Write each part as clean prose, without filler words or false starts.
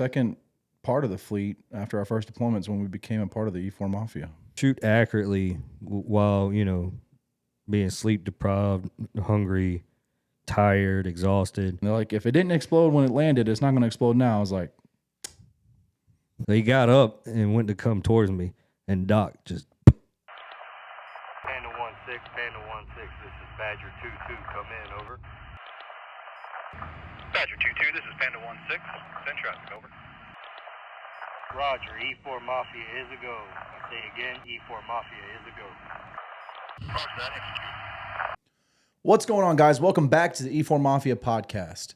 second part of the fleet after our first deployments when we became a part of the E4 Mafia. Shoot accurately while, being sleep deprived, hungry, tired, exhausted. And they're like, if it didn't explode when it landed, it's not going to explode now. I was like, They got up and went to come towards me, and Doc just... Panda 1-6, Panda 1-6, this is Badger 2-2, come in, over. Badger 2-2, this is Panda 1-6, send traffic, over. Roger, E4 Mafia is a go. I say again, E4 Mafia is a go. Roger that, execute. what's going on, guys? Welcome back to the E4 Mafia podcast.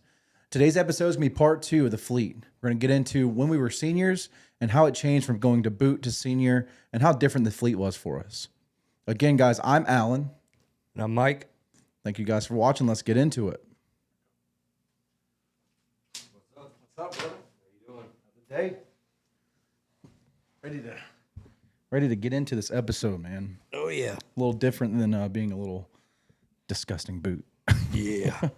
Today's episode is going to be part 2 of the fleet. We're going to get into when we were seniors and how it changed from going to boot to senior and how different the fleet was for us. Again, guys, I'm Alan. And I'm Mike. Thank you guys for watching. Let's get into it. What's up, brother? How you doing? How's the day? Ready to get into this episode, man. Oh, yeah. A little different than being a little disgusting boot. Yeah.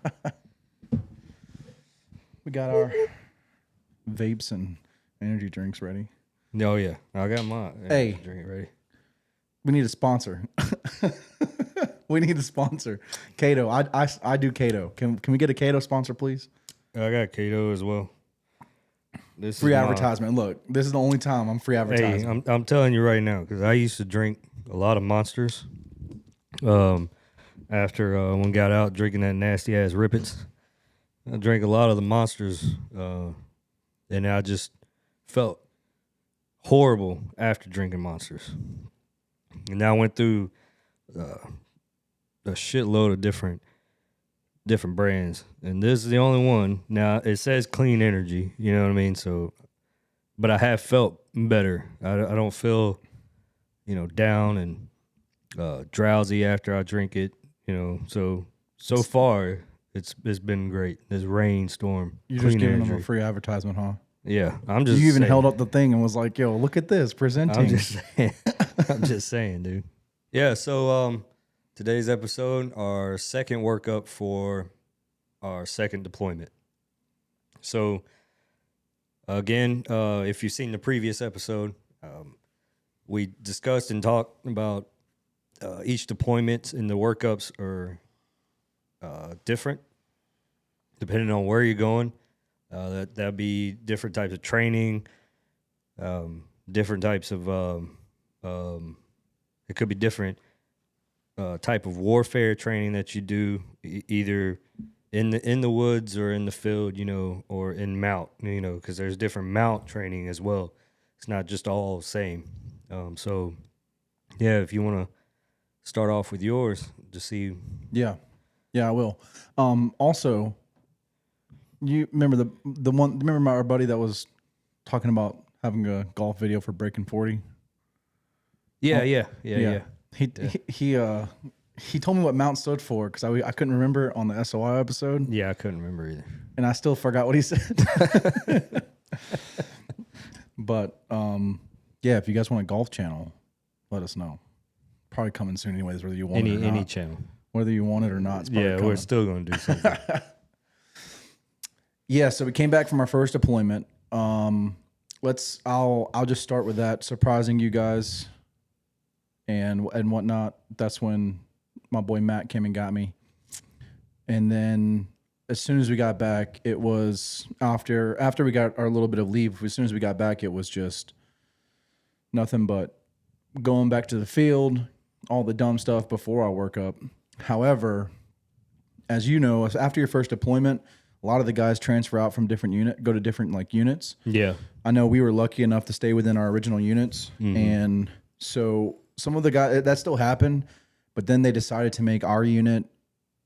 We got our vapes and energy drinks ready. Oh, yeah. I got my Hey. drink ready. We need a sponsor. We need a sponsor. Cato. I do Cato. Can we get a Cato sponsor, please? I got Kato as well. This Free is advertisement. Look, this is the only time I'm free Hey, advertising. I'm telling you right now, because I used to drink a lot of Monsters. After when got out drinking that nasty ass Rippets, I drank a lot of the Monsters, and I just felt horrible after drinking Monsters. And I went through a shitload of different brands, and this is the only one. Now it says clean energy, you know what I mean? So, but I have felt better. I don't feel, down and drowsy after I drink it. So far it's been great. This rainstorm, You're clean just giving energy. them a free advertisement, huh? Yeah, I'm just. You even saying. held up the thing and was like, "Yo, look at this presenting." I'm just saying. I'm just saying, dude. Yeah. So today's episode, our second workup for our second deployment. So again, if you've seen the previous episode, we discussed and talked about each deployment, and the workups are different depending on where you're going. That'd be different types of training, different types of it could be different type of warfare training that you do, either in the woods or in the field, or in mount, because there's different mount training as well. It's not just all the same. So yeah, if you want to start off with yours to see. Yeah, I will. Also, you remember the one? Remember our buddy that was talking about having a golf video for breaking 40? Yeah. He told me what mount stood for because I couldn't remember on the SOI episode. Yeah, I couldn't remember either. And I still forgot what he said. But yeah, if you guys want a golf channel, let us know. Probably coming soon, anyways. Whether you want it or not. Any channel, whether you want it or not. It's probably yeah, coming. we're still going to do something. Yeah, so we came back from our first deployment. I'll just start with that, surprising you guys and whatnot. That's when my boy Matt came and got me. And then as soon as we got back, it was after we got our little bit of leave, as soon as we got back, it was just nothing but going back to the field, all the dumb stuff before our workup. However, as you know, after your first deployment, a lot of the guys transfer out from go to different units. Yeah. I know we were lucky enough to stay within our original units. Mm-hmm. And so some of the guys, that still happened, but then they decided to make our unit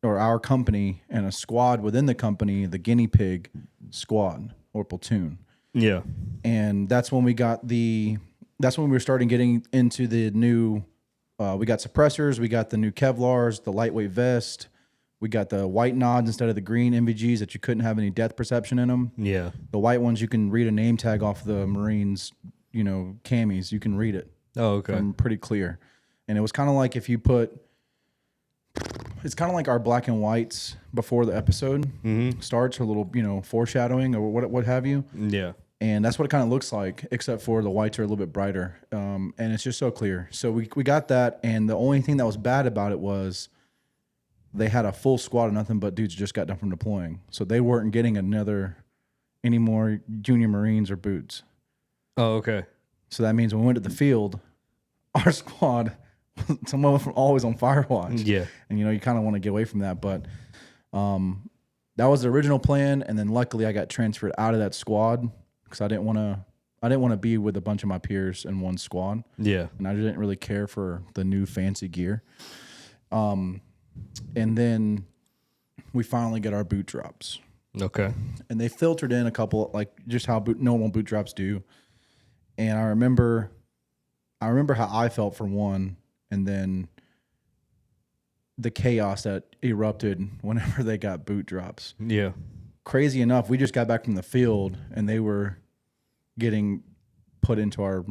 or our company and a squad within the company, the guinea pig squad or platoon. Yeah. And that's when we were starting getting into the new, we got suppressors, we got the new Kevlars, the lightweight vest, we got the white nods instead of the green MVGs that you couldn't have any depth perception in them. Yeah. The white ones, you can read a name tag off the Marines, camis. You can read it. Oh, okay. Pretty clear. And it was kind of like it's kind of like our black and whites before the episode starts, a little, foreshadowing or what have you. Yeah. And that's what it kind of looks like, except for the whites are a little bit brighter. And it's just so clear. So we got that. And the only thing that was bad about it was they had a full squad of nothing but dudes just got done from deploying. So they weren't getting any more junior Marines or boots. Oh, okay. So that means when we went to the field, our squad, someone was always on fire watch. Yeah. And, you kind of want to get away from that. But that was the original plan. And then luckily I got transferred out of that squad because I didn't want to be with a bunch of my peers in one squad. Yeah. And I didn't really care for the new fancy gear. And then we finally get our boot drops. Okay. And they filtered in a couple, like just how normal boot drops do. And I remember how I felt for one, and then the chaos that erupted whenever they got boot drops. Yeah. Crazy enough, we just got back from the field, and they were getting put into our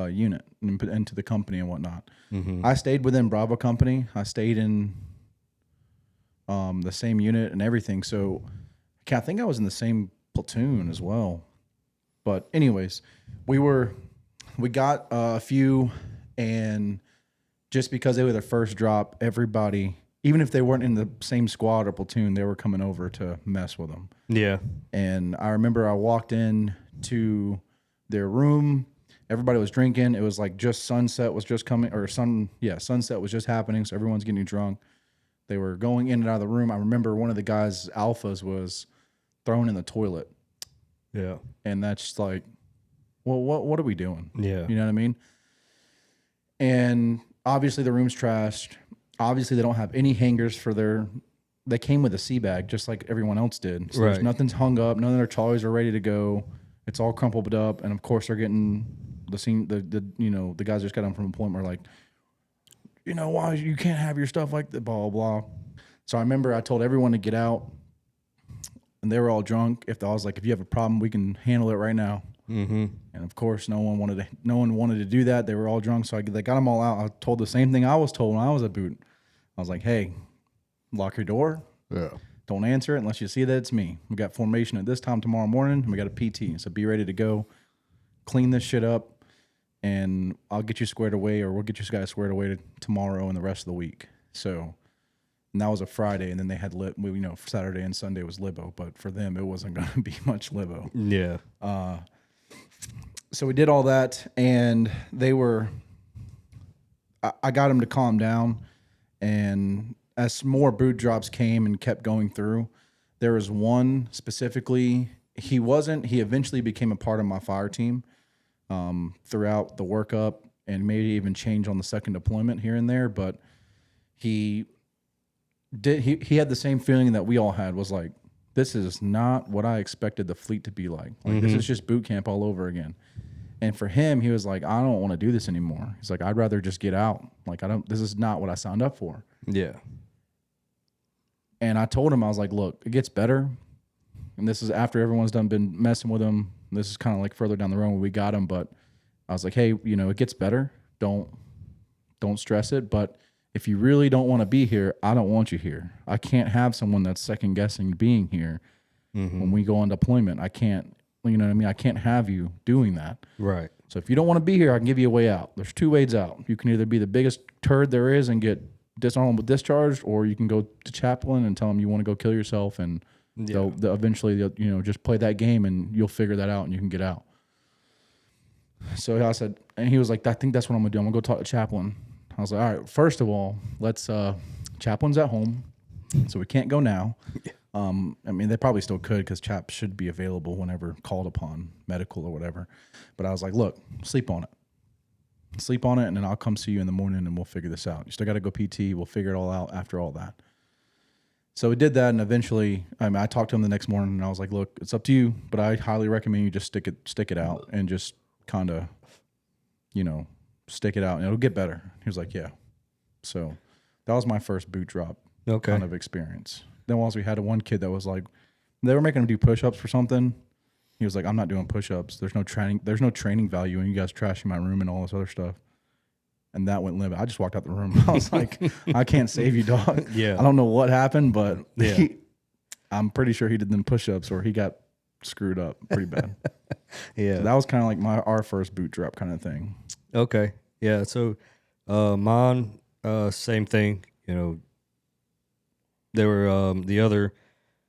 unit and put into the company and whatnot. Mm-hmm. I stayed within Bravo Company. I stayed in the same unit and everything. So I think I was in the same platoon as well. But anyways, we got a few, and just because they were the first drop, everybody, even if they weren't in the same squad or platoon, they were coming over to mess with them. Yeah. And I remember I walked in to their room. Everybody was drinking. It was like just sunset was just coming, or sunset was just happening. So everyone's getting drunk. They were going in and out of the room. I remember one of the guys' alphas was thrown in the toilet. Yeah. And that's just like, well, what are we doing? Yeah. You know what I mean? And obviously the room's trashed. Obviously they don't have any hangers for they came with a sea bag just like everyone else did. So there's Right. nothing's hung up. None of their trolleys are ready to go. It's all crumpled up. And of course they're getting the guys just got done from employment are like, why you can't have your stuff like that, blah, blah, blah. So I remember I told everyone to get out, and they were all drunk. I was like, if you have a problem, we can handle it right now. Mm-hmm. And of course, no one wanted to do that. They were all drunk, so they got them all out. I told the same thing I was told when I was at boot. I was like, hey, lock your door. Yeah. Don't answer it unless you see that it's me. We got formation at this time tomorrow morning, and we got a PT. So be ready to go. Clean this shit up. And I'll get you squared away, or we'll get you guys squared away tomorrow and the rest of the week. So, and that was a Friday, and then they had Saturday and Sunday was libo, but for them it wasn't going to be much libo. Yeah. So we did all that, and they were. I got them to calm down, and as more boot drops came and kept going through, there was one specifically. He eventually became a part of my fire team. Throughout the workup, and maybe even change on the second deployment here and there, but he had the same feeling that we all had, was like, this is not what I expected the fleet to be like. This is just boot camp all over again. And for him, he was like, I don't want to do this anymore. He's like, I'd rather just get out. This is not what I signed up for. Yeah. And I told him, I was like, look, it gets better. And this is after everyone's been messing with him. This is kind of like further down the road when we got him. But I was like, hey, it gets better. Don't stress it. But if you really don't want to be here, I don't want you here. I can't have someone that's second guessing being here when we go on deployment. I can't, you know what I mean? I can't have you doing that. Right. So if you don't want to be here, I can give you a way out. There's two ways out. You can either be the biggest turd there is and get dishonorable discharged, or you can go to chaplain and tell them you want to go kill yourself, and they'll eventually just play that game and you'll figure that out and you can get out. So I said, and he was like, I think that's what I'm gonna do. I'm gonna go talk to chaplain. I was like, all right, first of all, let's chaplain's at home, so we can't go now. I mean, they probably still could because chap should be available whenever called upon, medical or whatever. But I was like, look, sleep on it, and then I'll come see you in the morning and we'll figure this out. You still got to go PT. We'll figure it all out after all that. So we did that, and eventually, I talked to him the next morning, and I was like, look, it's up to you, but I highly recommend you just stick it out and just kind of, stick it out, and it'll get better. He was like, yeah. So that was my first boot drop kind of experience. Then once we had one kid that was like, they were making him do push-ups for something. He was like, I'm not doing push-ups. There's no training value in you guys trashing my room and all this other stuff. And that went limit. I just walked out the room. I was like, I can't save you, dog. Yeah. I don't know what happened, but Yeah. I'm pretty sure he did them push-ups or he got screwed up pretty bad. Yeah. So that was kind of like our first boot drop kind of thing. Okay. Yeah. So, mine, same thing. You know, there were the other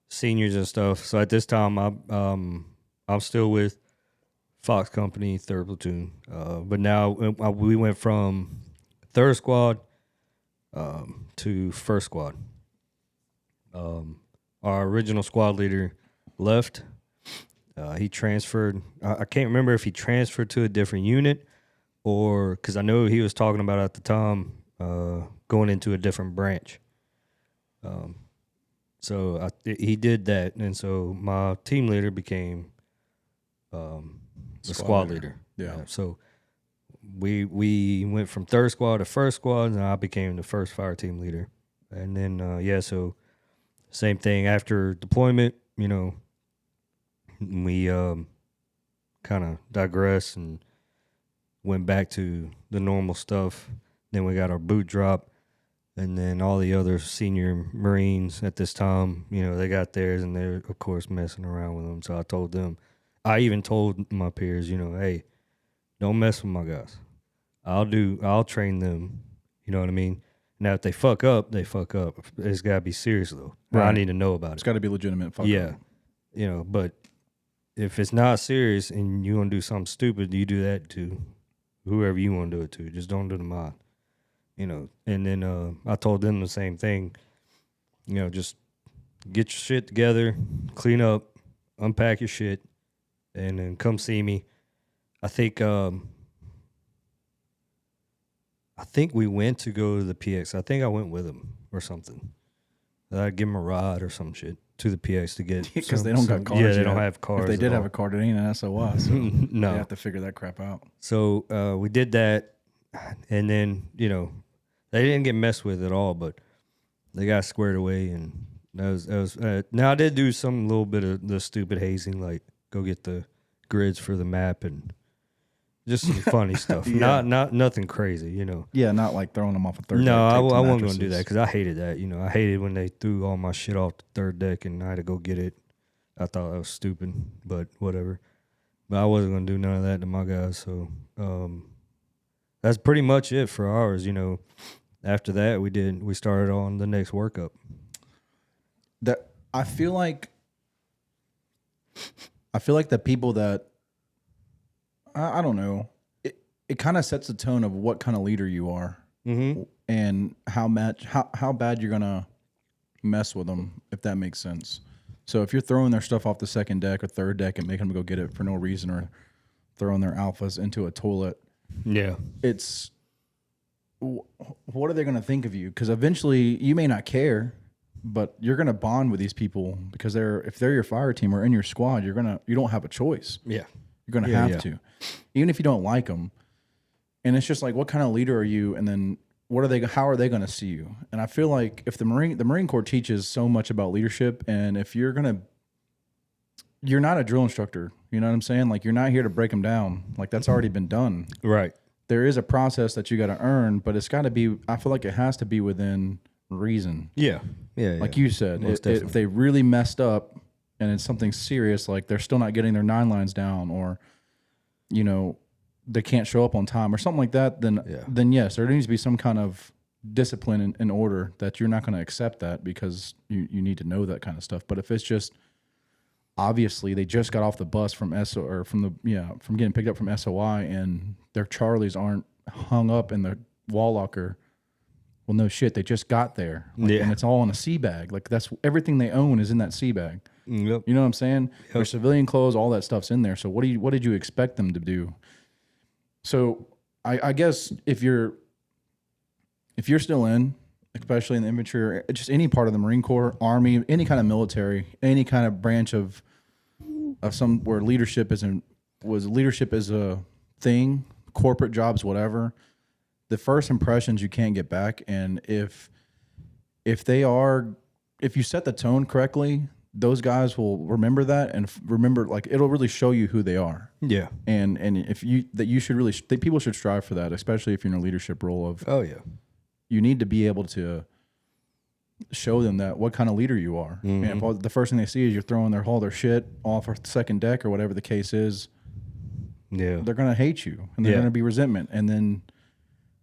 seniors and stuff. So at this time, I'm still with Fox Company, 3rd Platoon. But now we went from 3rd Squad to 1st Squad. Our original squad leader left. He transferred. I can't remember if he transferred to a different unit or because I know he was talking about at the time going into a different branch. So he did that, and so my team leader became the squad leader. Yeah. So we went from 3rd Squad to 1st Squad, and I became the 1st fire team leader. And then so same thing after deployment. You know, we kind of digressed and went back to the normal stuff. Then we got our boot drop. And then all the other senior Marines at this time, you know, they got theirs and they're, of course, messing around with them. So I told them, I even told my peers, you know, hey, don't mess with my guys. I'll train them. You know what I mean? Now, if they fuck up, they fuck up. It's got to be serious, though. Right. I need to know about It's it. got to be legitimate. Fuck Yeah. up. You know, but if it's not serious and you want to do something stupid, you do that to whoever you want to do it to. Just don't do it to mine. You know, and then I told them the same thing. You know, just get your shit together, clean up, unpack your shit, and then come see me. I think we went to go to the PX. I think I went with him or something. I'd give him a ride or some shit to the PX to get Because they don't got cars. Yeah, they yet. don't have cars. If they at did have all. a car, it ain't an SOI. So No. they have to figure that crap out. So we did that, and then, you know, they didn't get messed with at all, but they got squared away, and that was. Now I did do some little bit of the stupid hazing, like go get the grids for the map and just some funny stuff. Yeah. Not nothing crazy, you know. Yeah, not like throwing them off a third. No, deck, I taped to wasn't going to do mattresses. that because I hated that. You know, I hated when they threw all my shit off the 3rd deck and I had to go get it. I thought that was stupid, but whatever. But I wasn't going to do none of that to my guys. So that's pretty much it for ours. You know, after that we started on the next workup. That I feel like the people that I don't know. It kind of sets the tone of what kind of leader you are. Mm-hmm. And how bad you're gonna mess with them, if that makes sense. So if you're throwing their stuff off the 2nd deck or 3rd deck and making them go get it for no reason, or throwing their alphas into a toilet, Yeah. it's what are they gonna think of you? Because eventually you may not care, but you're gonna bond with these people because if they're your fire team or in your squad, you don't have a choice. Yeah. You're gonna have to, even if you don't like them. And it's just like, what kind of leader are you? And then how are they going to see you? And I feel like if the Marine Corps teaches so much about leadership, and if you're not a drill instructor, you know what I'm saying? Like, you're not here to break them down. Like, that's already been done. Right. There is a process that you got to earn, but it's got to be, I feel like it has to be within reason. Yeah. Yeah. Like you said, Most if they really messed up and it's something serious, like they're still not getting their 9 lines down, or, you know, they can't show up on time or something like that, then yes, there needs to be some kind of discipline in order that you're not going to accept that, because you need to know that kind of stuff. But if it's just obviously they just got off the bus from from getting picked up from SOI and their Charlies aren't hung up in the wall locker, well, no shit, they just got there. Like, and it's all in a sea bag. Like, that's everything they own is in that sea bag. Yep. You know what I'm saying? Their civilian clothes, all that stuff's in there. So what did you expect them to do? So I guess if you're still in, especially in the infantry or just any part of the Marine Corps, Army, any kind of military, any kind of branch of some where leadership is a thing, corporate jobs, whatever, the first impressions you can't get back. And if you set the tone correctly, those guys will remember that and remember, like, it'll really show you who they are. Yeah. And people should strive for that, especially if you're in a leadership role of, Oh yeah. you need to be able to show them that what kind of leader you are. And if the first thing they see is you're throwing all their shit off our second deck or whatever the case is, Yeah. they're going to hate you and they're going to be resentment. And then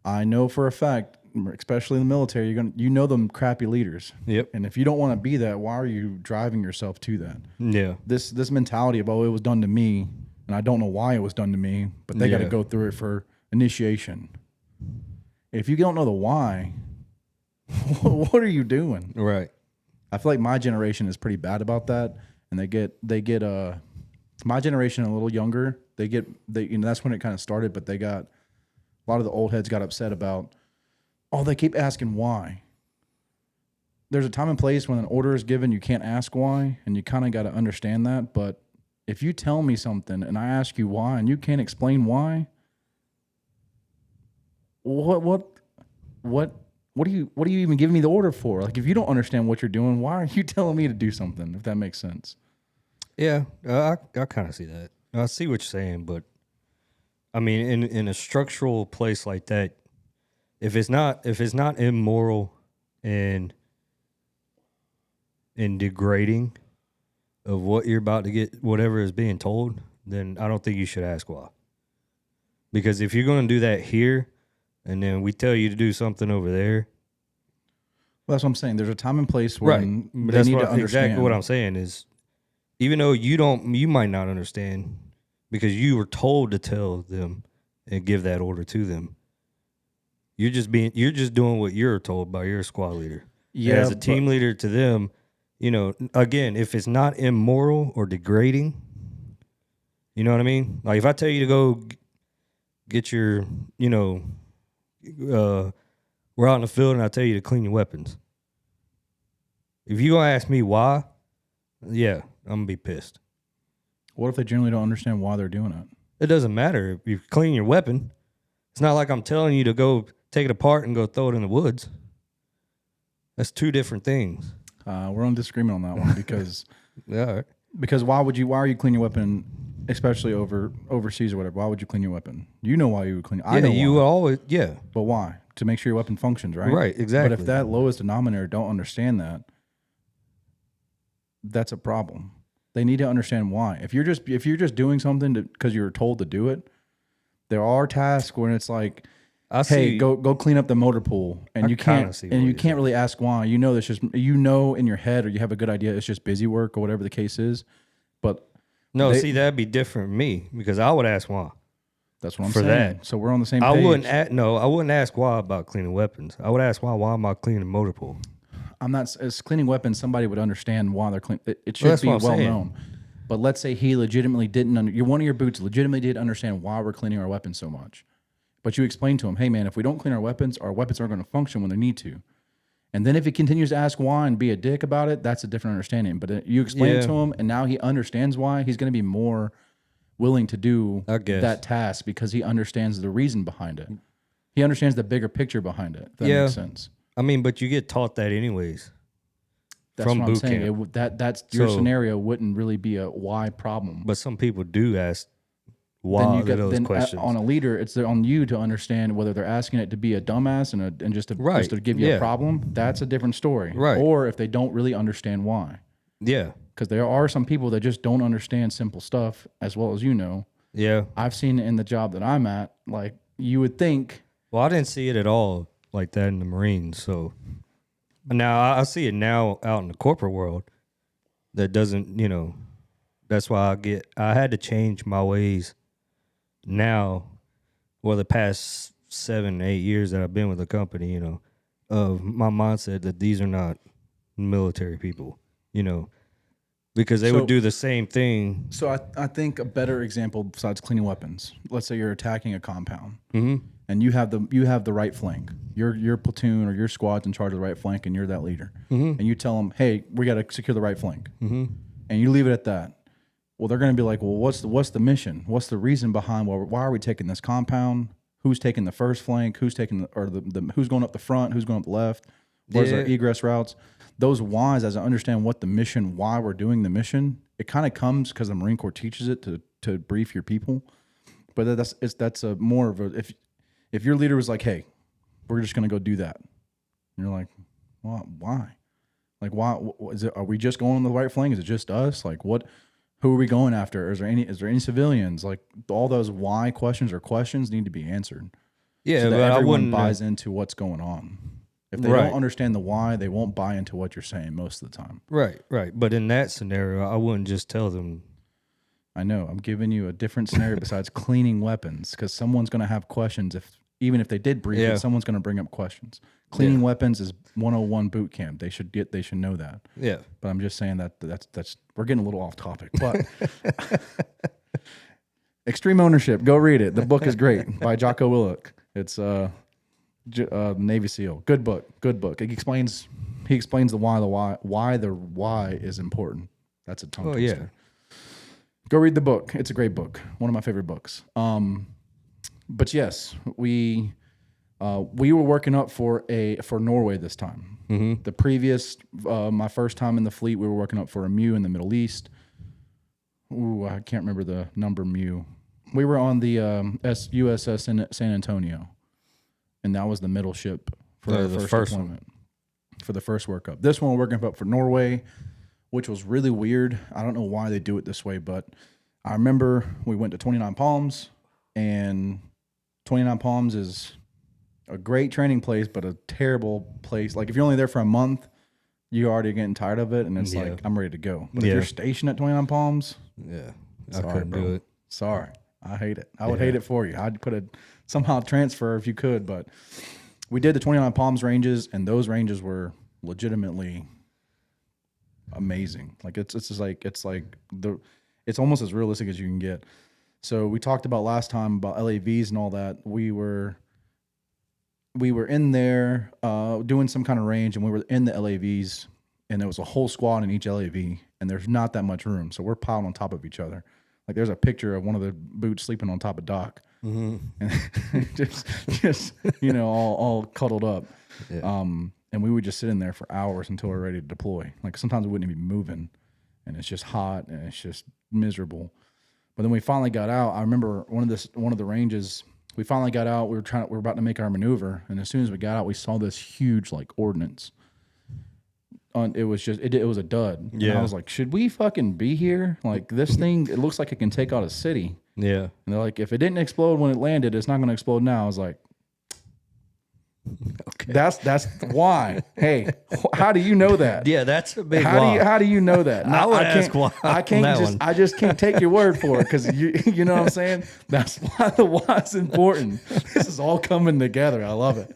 I know for a fact, especially in the military, you know them crappy leaders. Yep. And if you don't want to be that, why are you driving yourself to that? Yeah. This mentality of, oh, it was done to me, and I don't know why it was done to me, but they got to go through it for initiation. If you don't know the why, what are you doing? Right. I feel like my generation is pretty bad about that, and they get my generation a little younger. That's when it kind of started, but a lot of the old heads got upset about, oh, they keep asking why. There's a time and place when an order is given, you can't ask why, and you kind of got to understand that. But if you tell me something and I ask you why and you can't explain why, what are you even giving me the order for? Like, if you don't understand what you're doing, why are you telling me to do something? If that makes sense. Yeah, I kind of see that. I see what you're saying, but I mean, in a structural place like that, if it's not immoral and degrading of what you're about to get, whatever is being told, then I don't think you should ask why. Because if you're going to do that here, and then we tell you to do something over there, well, that's what I'm saying. There's a time and place when But they that's need what, to understand. exactly what I'm saying is, even though you might not understand because you were told to tell them and give that order to them. You're just doing what you're told by your squad leader. Yeah, as a team leader to them, again, if it's not immoral or degrading, you know what I mean? Like if I tell you to go get your, we're out in the field and I tell you to clean your weapons. If you gonna ask me why, yeah, I'm gonna be pissed. What if they generally don't understand why they're doing it? It doesn't matter if you clean your weapon. It's not like I'm telling you to go take it apart and go throw it in the woods. That's two different things. We're on disagreement on that one because Yeah. All right. because why are you cleaning your weapon, especially overseas or whatever? Why would you clean your weapon? You know why you would clean it. I know you why. always But why? To make sure your weapon functions, right? Right, exactly. But if that lowest denominator don't understand that, that's a problem. They need to understand why. If you're just doing something because you were told to do it, there are tasks when it's like, hey, go clean up the motor pool, and you can't really ask why. You know, that's just in your head, or you have a good idea. It's just busy work or whatever the case is. But that'd be different for me because I would ask why. That's what I'm For saying. that. So we're on the same page. I wouldn't ask why about cleaning weapons. I would ask why am I cleaning motor pool? I'm not as cleaning weapons. Somebody would understand why they're cleaning. It should that's be what I'm well saying. known. But let's say he legitimately didn't. One of your boots legitimately did understand why we're cleaning our weapons so much. But you explained to him, hey man, if we don't clean our weapons aren't going to function when they need to. And then if he continues to ask why and be a dick about it, that's a different understanding. But you explain it to him, and now he understands why. He's going to be more willing to do that task because he understands the reason behind it. He understands the bigger picture behind it. If that makes sense. I mean, but you get taught that anyways. That's from what I'm boot saying. camp. That's your scenario wouldn't really be a why problem. But some people do ask why those questions. On a leader, it's on you to understand whether they're asking it to be a dumbass and just to give you a problem. That's a different story. Right. Or if they don't really understand why. Yeah. Because there are some people that just don't understand simple stuff as well as you know. Yeah. I've seen it in the job that I'm at. Like you would think. Well, I didn't see it at all like that in the Marines. So now I see it now out in the corporate world. That doesn't, that's why I had to change my ways now, the past 7-8 years that I've been with the company, of my mindset that these are not military people, because they would do the same thing. So I think a better example besides cleaning weapons, let's say you're attacking a compound. Mm-hmm. And you have the right flank. Your platoon or your squad's in charge of the right flank, and you're that leader. Mm-hmm. And you tell them, "Hey, we got to secure the right flank." Mm-hmm. And you leave it at that. Well, they're going to be like, "Well, what's the mission? What's the reason behind why are we taking this compound? Who's taking the first flank? Who's taking who's going up the front? Who's going up the left? Where's our egress routes?" Those whys, as I understand what the mission, why we're doing the mission, it kind of comes because the Marine Corps teaches it to brief your people. But that's a more of a if your leader was like, "Hey, we're just going to go do that," and you're like, "Well, why?" Like, why is it? Are we just going on the right flank? Is it just us? Like, what? Who are we going after? Is there any civilians? Like, all those why questions need to be answered. Yeah, So that but I everyone wouldn't buys into what's going on. If they Right. don't understand the why, they won't buy into what you're saying most of the time. Right. But in that scenario, I wouldn't just tell them. I know. I'm giving you a different scenario besides cleaning weapons, because someone's going to have questions. Even if they did brief Yeah. it, someone's going to bring up questions. Cleaning weapons is 101 boot camp. They should know that. Yeah. But I'm just saying that's we're getting a little off topic. But Extreme Ownership, go read it. The book is great by Jocko Willink. It's Navy SEAL. Good book. He explains the why is important. That's a tongue Oh twister. yeah. Go read the book. It's a great book. One of my favorite books. But yes, we were working up for Norway this time. Mm-hmm. The previous, my first time in the fleet, we were working up for a MEU in the Middle East. Ooh, I can't remember the number MEU. We were on the USS San Antonio, and that was the middle ship for our the first deployment. For the first workup. This one we're working up for Norway, which was really weird. I don't know why they do it this way, but I remember we went to 29 Palms, and 29 Palms is a great training place, but a terrible place. Like, if you're only there for a month, you're already getting tired of it, and it's like, I'm ready to go. But if you're stationed at 29 Palms, Yeah. I sorry, couldn't bro. do it. Sorry. I hate it. I would hate it for you. I'd somehow transfer if you could, but we did the 29 Palms ranges, and those ranges were legitimately amazing. Like, it's almost as realistic as you can get. So we talked about last time about LAVs and all that. We were in there doing some kind of range, and we were in the LAVs, and there was a whole squad in each LAV, and there's not that much room, so we're piled on top of each other. Like, there's a picture of one of the boots sleeping on top of Doc, and just all cuddled up. Yeah. And we would just sit in there for hours until we we're ready to deploy. Like, sometimes we wouldn't even be moving, and it's just hot and it's just miserable. But then we finally got out. I remember one of the ranges. We finally got out. We were about to make our maneuver, and as soon as we got out, we saw this huge ordnance. It was a dud. Yeah. And I was like, should we fucking be here? Like, this thing, it looks like it can take out a city. Yeah. And they're like, if it didn't explode when it landed, it's not going to explode now. I was like, okay, that's why. Hey, how do you know that? Yeah, that's a big why. How do you know that? I would ask why. I just can't take your word for it, because you know what I'm saying? That's why the why is important. This is all coming together. I love it.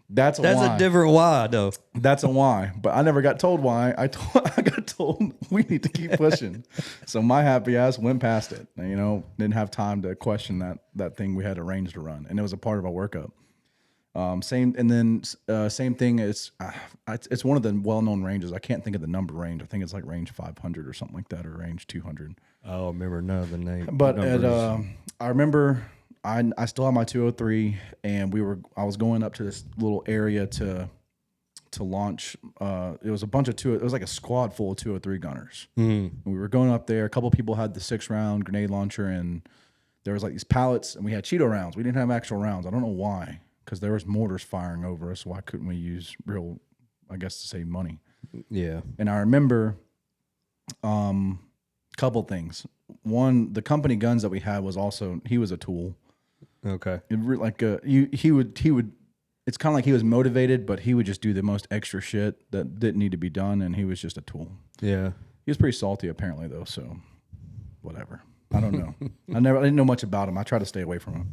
That's a different why, though. That's a why, but I never got told why. I got told we need to keep pushing. So my happy ass went past it. Didn't have time to question that thing we had arranged to run, and it was a part of our workup. Same thing. It's one of the well-known ranges. I can't think of the number range. I think it's like range 500 or something like that, or range 200. I don't remember none of the name. But I remember I still have my 203, and I was going up to this little area to launch. It was a bunch of it was like a squad full of 203 gunners. Mm-hmm. We were going up there. A couple people had the 6-round grenade launcher, and there was like these pallets, and we had Cheeto rounds. We didn't have actual rounds. I don't know why, because there was mortars firing over us. Why couldn't we use real, I guess, to save money? Yeah. And I remember couple things. One, the company guns that we had he was a tool. Okay. He would. It's kind of like he was motivated, but he would just do the most extra shit that didn't need to be done, and he was just a tool. Yeah. He was pretty salty apparently, though. So, whatever. I don't know. I didn't know much about him. I tried to stay away from him.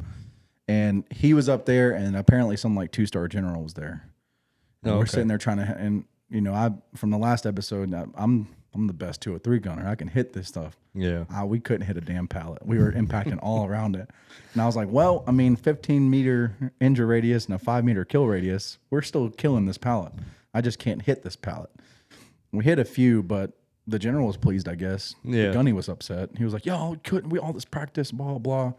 And he was up there, and apparently some 2-star general was there. And we're sitting there trying to, and from the last episode, I'm the best 203 gunner. I can hit this stuff. Yeah. We couldn't hit a damn pallet. We were impacting all around it. And I was like, 15-meter injury radius and a 5-meter kill radius, we're still killing this pallet. I just can't hit this pallet. We hit a few, but the general was pleased, I guess. Yeah. The gunny was upset. He was like, yo, couldn't we all this practice, blah, blah. And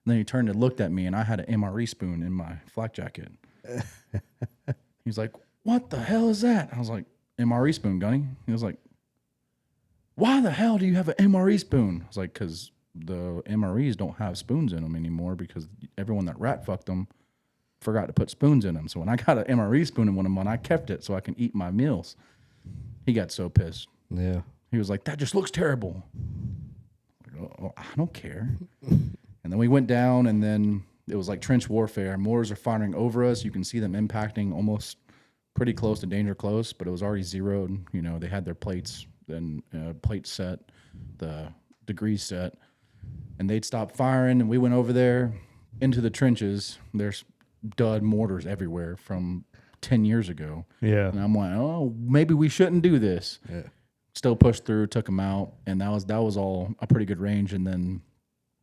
then he turned and looked at me, and I had an MRE spoon in my flak jacket. He's like, what the hell is that? I was like, MRE spoon, gunny. He was like, why the hell do you have an MRE spoon? I was like, because the MREs don't have spoons in them anymore, because everyone that rat fucked them forgot to put spoons in them. So when I got an MRE spoon in one of them, I kept it so I can eat my meals. He got so pissed. Yeah. He was like, "That just looks terrible." Like, oh, I don't care. And then we went down, and then it was like trench warfare. Mortars are firing over us. You can see them impacting almost pretty close to danger close, but it was already zeroed. You know, they had their plates and plate set, the degrees set, and they'd stop firing, and we went over there into the trenches. There's dud mortars everywhere from 10 years ago. Yeah. And I'm like, oh, maybe we shouldn't do this. Yeah. Still pushed through, took them out, and that was all a pretty good range. And then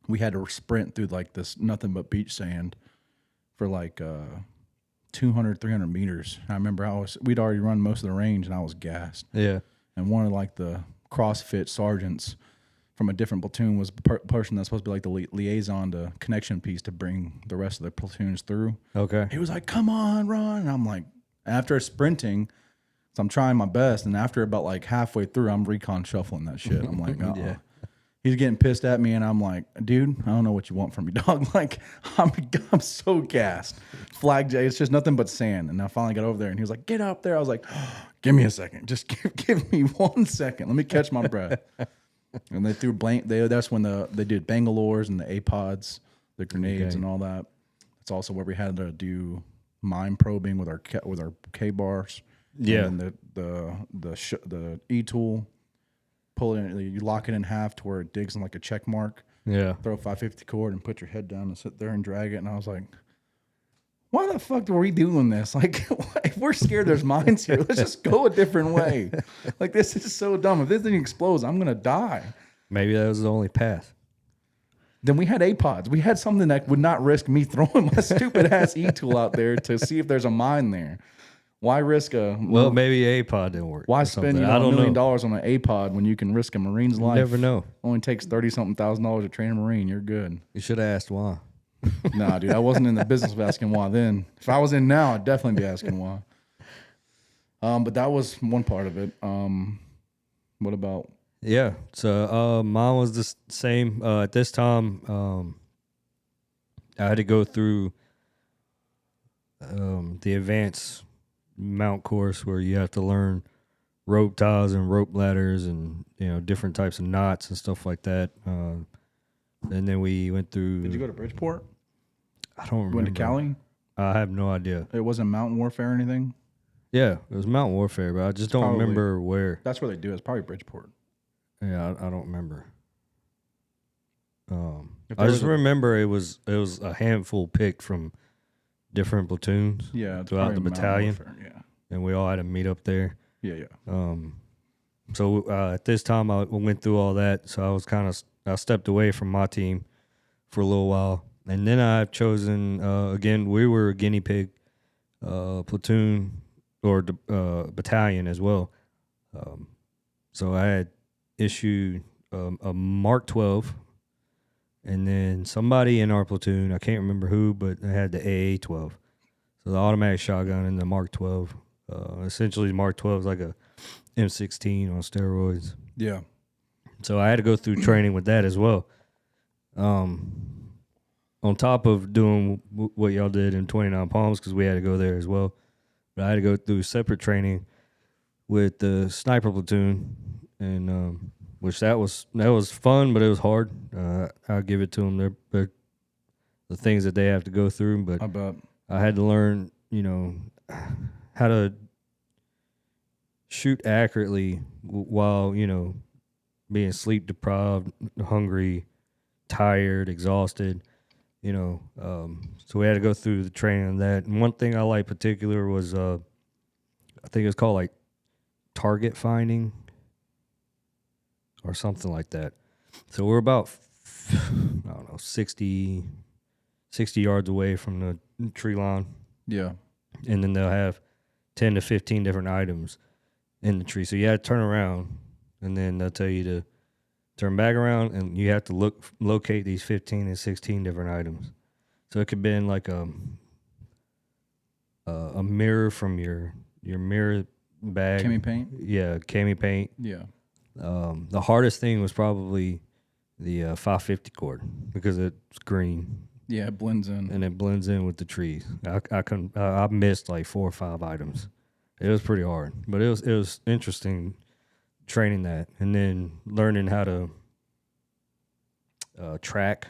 we had to sprint through like this nothing but beach sand for like 200, 300 meters. I remember we'd already run most of the range, and I was gassed. Yeah. And one of like the CrossFit sergeants from a different platoon was the person that's supposed to be like the liaison to connection piece to bring the rest of the platoons through. Okay. He was like, "Come on, run." And I'm like, after sprinting, so I'm trying my best. And after about like halfway through, I'm recon shuffling that shit. I'm like, Yeah. He's getting pissed at me. And I'm like, dude, I don't know what you want from me, dog. Like, I'm so gassed. Flag J, it's just nothing but sand. And I finally got over there, and he was like, "Get up there." I was like, "Give me a second. Just give me 1 second. Let me catch my breath." And they threw blank. That's when they did Bangalores and the A-pods, the grenades and all that. It's also where we had to do mine probing with our K-bars. Yeah. And then the E-tool, pull it in, you lock it in half to where it digs in like a check mark. Yeah. Throw a 550 cord and put your head down and sit there and drag it. And I was like, why the fuck were we doing this? Like, if we're scared there's mines here, let's just go a different way. Like, this is so dumb. If this thing explodes, I'm going to die. Maybe that was the only path. Then we had A-pods. We had something that would not risk me throwing my stupid ass E-tool out there to see if there's a mine there. Why risk Well, maybe A-pod didn't work. Why or spend something. $1 million on an A-pod when you can risk a Marine's life? never know. Only takes $30-something thousand to train a Marine. You're good. You should have asked why. Nah, dude, I wasn't in the business of asking why then. If I was in now, I'd definitely be asking why. But that was one part of it. What about? Yeah. So mine was the same. At this time, I had to go through the advanced mount course where you have to learn rope ties and rope ladders and different types of knots and stuff like that. And then we went through. Did you go to Bridgeport? I don't remember. You went to Cali? I have no idea. It wasn't mountain warfare or anything? Yeah, it was mountain warfare, but I just don't remember where. That's where they do it. It's probably Bridgeport. Yeah, I don't remember. If I there just was remember it was a handful picked from different platoons Yeah, it's throughout probably the mountain battalion, warfare, Yeah, and we all had to meet up there. yeah. So at this time, I went through all that. So I stepped away from my team for a little while, and then I've chosen again. We were a guinea pig platoon or battalion as well. So I had issued a Mark 12, and then somebody in our platoon, I can't remember who, but they had the AA-12. So the automatic shotgun and the Mark 12. Essentially, the Mark 12 is like a M16 on steroids. Yeah. So I had to go through training with that as well. On top of doing what y'all did in 29 Palms, because we had to go there as well. But I had to go through separate training with the sniper platoon, and which that was fun, but it was hard. I'll give it to them. They're the things that they have to go through, but I bet. I had to learn, how to shoot accurately while, being sleep deprived, hungry, tired, exhausted, so we had to go through the training on that. And one thing I like particular was, I think it was called like target finding or something like that. So we're about, 60 yards away from the tree line. Yeah. And then they'll have 10 to 15 different items in the tree. So you have to turn around, and then they'll tell you to turn back around, and you have to locate these 15 and 16 different items. So it could have been like a mirror from your mirror bag. Cami paint? Yeah, cami paint. Yeah. The hardest thing was probably the 550 cord because it's green. Yeah, it blends in. And it blends in with the trees. I missed like 4 or 5 items It was pretty hard, but it was interesting training that, and then learning how to track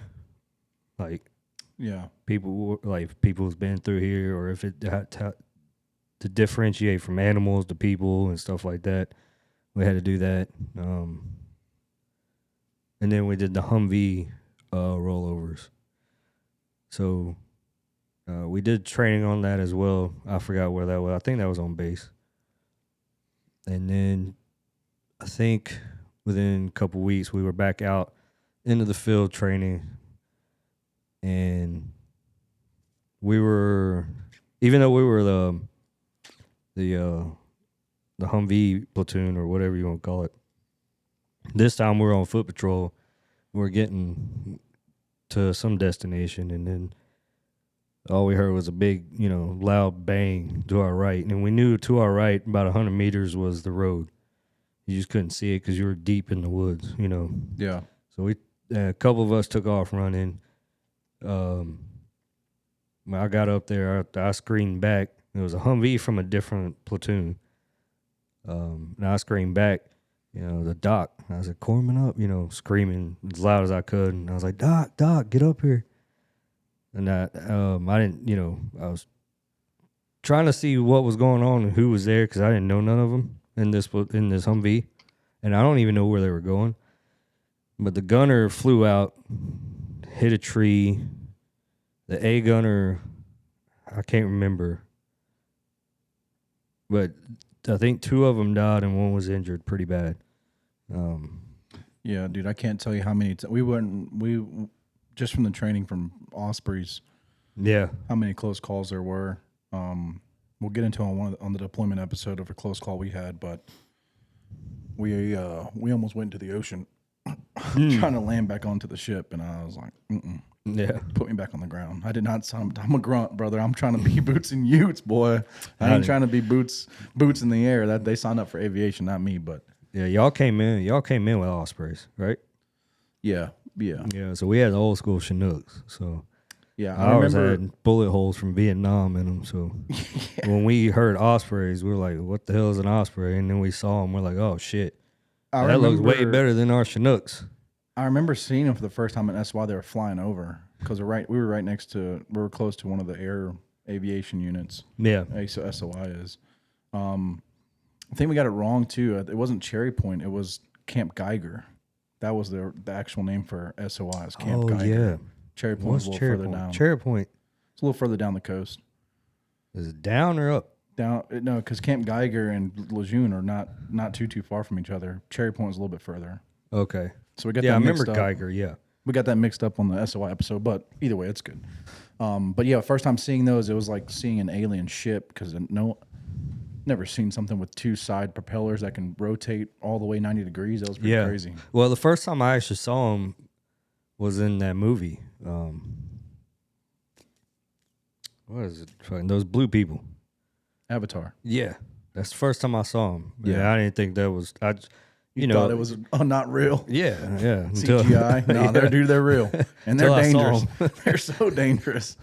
like people who's been through here, or if it to differentiate from animals to people and stuff like that. We had to do that, and then we did the Humvee rollovers. So we did training on that as well. I forgot where that was. I think that was on base. And then I think within a couple weeks we were back out into the field training, and we were, even though we were the Humvee platoon or whatever you want to call it, this time we were on foot patrol. We were getting to some destination, and then all we heard was a big, loud bang to our right. And we knew to our right, about 100 meters, was the road. You just couldn't see it because you were deep in the woods, Yeah. So a couple of us took off running. When I got up there, I screamed back. It was a Humvee from a different platoon. And I screamed back, the Doc. I said, "Corpsman up," screaming as loud as I could. And I was like, Doc, get up here. And I didn't, I was trying to see what was going on and who was there because I didn't know none of them in this Humvee, and I don't even know where they were going. But the gunner flew out, hit a tree. The A gunner, I can't remember, but I think 2 of them died and 1 was injured pretty bad. Yeah, dude, I can't tell you how many we just from the training from Ospreys. Yeah, how many close calls there were. We'll get into on the deployment episode of a close call we had, but we almost went into the ocean trying to land back onto the ship, and I was like, yeah, put me back on the ground. I did not sign. I'm a grunt, brother. I'm trying to be boots and utes, boy. I ain't trying to be boots in the air. That they signed up for aviation, not me. But yeah, y'all came in with Ospreys, right? Yeah. So we had the old school Chinooks. So yeah, I always had bullet holes from Vietnam in them. So when we heard Ospreys, we were like, "What the hell is an Osprey?" And then we saw them. We're like, "Oh shit, that looks way better than our Chinooks." I remember seeing them for the first time in SY. They were flying over because we were close to one of the air aviation units. Yeah, SOI is. I think we got it wrong too. It wasn't Cherry Point. It was Camp Geiger. That was the actual name for SOI. Is Camp Geiger. Yeah. Cherry Point was a little further down. Cherry Point. It's a little further down the coast. Is it down or up? Down. No, because Camp Geiger and Lejeune are not too far from each other. Cherry Point is a little bit further. Okay. So we got that that mixed mixed up. Geiger. Yeah. We got that mixed up on the SOI episode, but either way, it's good. But yeah, first time seeing those, it was like seeing an alien ship because never seen something with 2 side propellers that can rotate all the way 90 degrees. That was pretty crazy. Well, the first time I actually saw them was in that movie. What is it? Those blue people. Avatar. Yeah. That's the first time I saw them. Yeah. I didn't think that was... You thought it was not real. Yeah. CGI. No, they're real, and they're dangerous. They're so dangerous.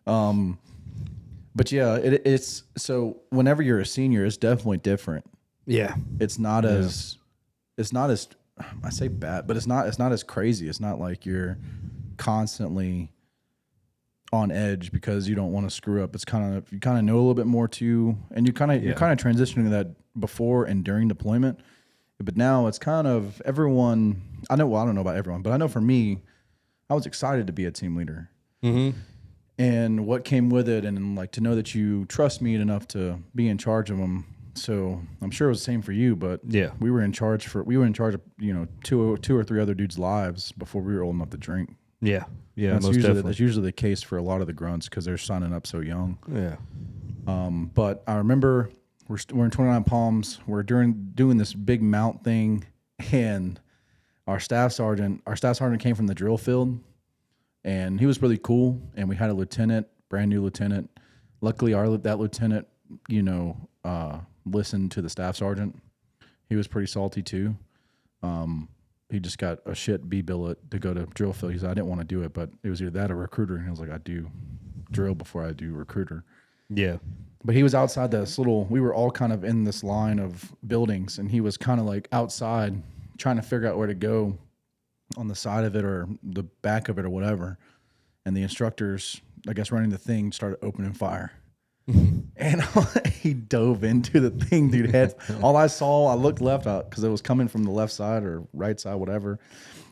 But yeah, it's so whenever you're a senior, it's definitely different. Yeah, it's not as I say bad, but it's not as crazy. It's not like you're constantly on edge because you don't want to screw up. It's you kind of know a little bit more too, and you're kind of transitioning that before and during deployment. But now it's kind of everyone. I don't know about everyone, but I know for me, I was excited to be a team leader. Mm-hmm. And what came with it, and like to know that you trust me enough to be in charge of them. So I'm sure it was the same for you, but yeah, we were in charge of 2 or 3 other dudes' lives before we were old enough to drink. Yeah. That's most definitely. That's usually the case for a lot of the grunts because they're signing up so young. Yeah. But I remember we're in 29 Palms. We're doing this big mount thing, and our staff sergeant came from the drill field, and he was really cool. And we had a brand new lieutenant. Luckily, that lieutenant, listened to the staff sergeant. He was pretty salty too. He just got a shit B billet to go to drill field. He said, I didn't want to do it, but it was either that or recruiter. And he was like, I do drill before I do recruiter. Yeah. But he was outside this little, we were all kind of in this line of buildings, and he was kind of like outside trying to figure out where to go on the side of it or the back of it or whatever. And the instructors, I guess, running the thing started opening fire. And he dove into the thing, dude. All I saw, I looked left out because it was coming from the left side or right side, whatever.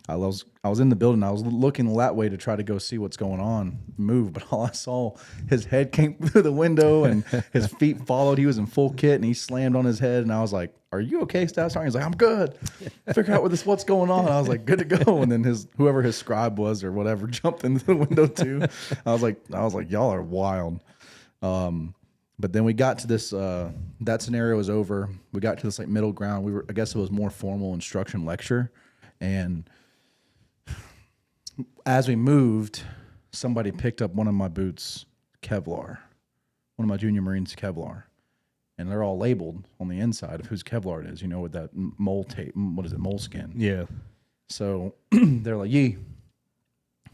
I was in the building. I was looking that way to try to go see what's going on, move. But all I saw, his head came through the window and his feet followed. He was in full kit and he slammed on his head. And I was like, "Are you okay, Staff Sergeant?" He's like, "I'm good. Figure out what's going on." And I was like, "Good to go." And then whoever his scribe was or whatever jumped into the window too. I was like, "Y'all are wild." But then we got to this. That scenario was over. We got to this like middle ground. I guess it was more formal instruction lecture, and as we moved, somebody picked up one of my boots, Kevlar, one of my junior Marines Kevlar, and they're all labeled on the inside of whose Kevlar it is. You know, with that mole tape. What is it? Moleskin. Yeah. So they're like, "Yee,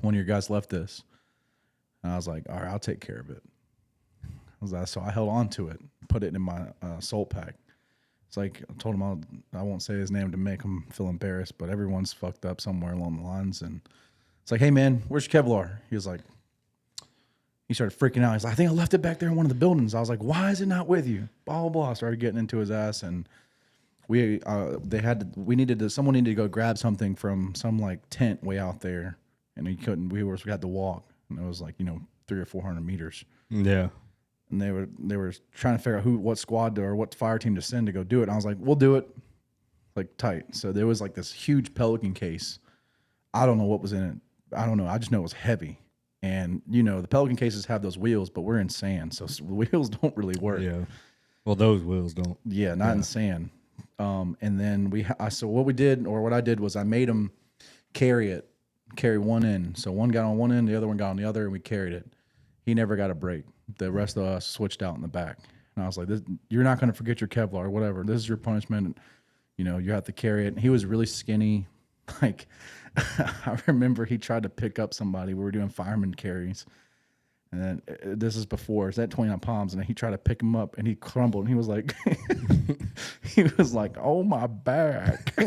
one of your guys left this," and I was like, "All right, I'll take care of it." So I held on to it, put it in my salt pack. It's like I told him I won't say his name to make him feel embarrassed, but everyone's fucked up somewhere along the lines. And it's like, "Hey man, where's your Kevlar?" He was like, he started freaking out. He's like, "I think I left it back there in one of the buildings." I was like, "Why is it not with you?" Blah blah blah. Started getting into his ass, and someone needed to go grab something from some like tent way out there, and he couldn't. We had to walk, and it was like 300 or 400 meters. Yeah. And they were trying to figure out what squad or what fire team to send to go do it. And I was like, "We'll do it," like tight. So there was like this huge Pelican case. I don't know what was in it. I don't know. I just know it was heavy. And the Pelican cases have those wheels, but we're in sand, so the wheels don't really work. Yeah. Well, those wheels don't. Yeah, not in sand. And then so what I did was I made them carry one end. So one got on one end, the other one got on the other, and we carried it. He never got a break. The rest of us switched out in the back. And I was like, "You're not going to forget your Kevlar or whatever. This is your punishment. You have to carry it." And he was really skinny. Like, I remember he tried to pick up somebody. We were doing fireman carries. And then this is before. It's at 29 Palms. And he tried to pick him up and he crumbled. And he was like, "Oh, my back."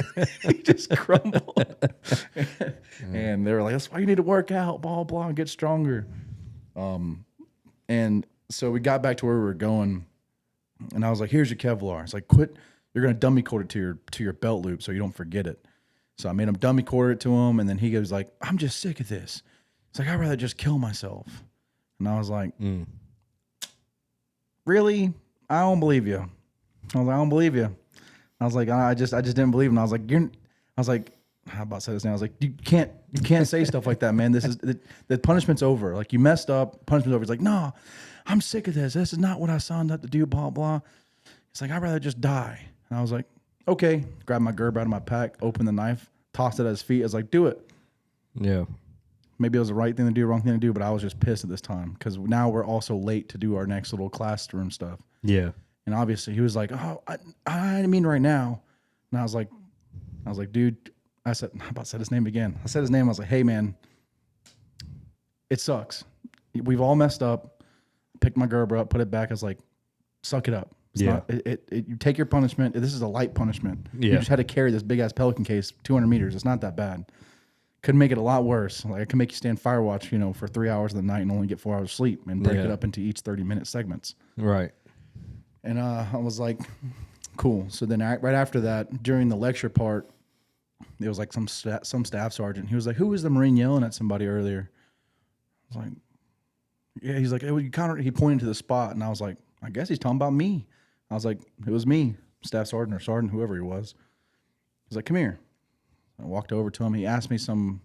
He just crumbled. And they were like, "That's why you need to work out, blah, blah, and get stronger." And so we got back to where we were going, and I was like, "Here's your Kevlar." It's like, "Quit. You're going to dummy cord it to your belt loop so you don't forget it." So I made him dummy cord it to him, and then he goes like, "I'm just sick of this." It's like, "I'd rather just kill myself." And I was like, "Really? I don't believe you." I was like, "I don't believe you." I was like, I just didn't believe him. I was like, how about say this now? I was like, you can't say stuff like that, man. This is the punishment's over. Like, you messed up, punishment's over. He's like, "No, I'm sick of this. This is not what I signed up to do, blah, blah." He's like, "I'd rather just die." And I was like, "Okay." Grabbed my gerb out of my pack, opened the knife, tossed it at his feet. I was like, "Do it." Yeah. Maybe it was the right thing to do, wrong thing to do, but I was just pissed at this time because now we're also late to do our next little classroom stuff. Yeah. And obviously he was like, "Oh, I didn't mean right now." And I was like, "Dude," I said, how about said his name again? I said his name. I was like, "Hey, man, it sucks. We've all messed up." Picked my Gerber up, put it back. I was like, "Suck it up. It's not, you take your punishment. This is a light punishment. Yeah. You just had to carry this big ass Pelican case 200 meters. It's not that bad. Could make it a lot worse. Like, I can make you stand fire watch, for 3 hours of the night and only get 4 hours sleep and break it up into each 30-minute segments." Right. And I was like, "Cool." So then right after that, during the lecture part, there was like some staff sergeant. He was like, "Who was the Marine yelling at somebody earlier?" I was like, "Yeah." He's like, he pointed to the spot, and I was like, "I guess he's talking about me." I was like, "It was me, staff sergeant or sergeant, whoever he was." He's like, "Come here." I walked over to him. He asked me some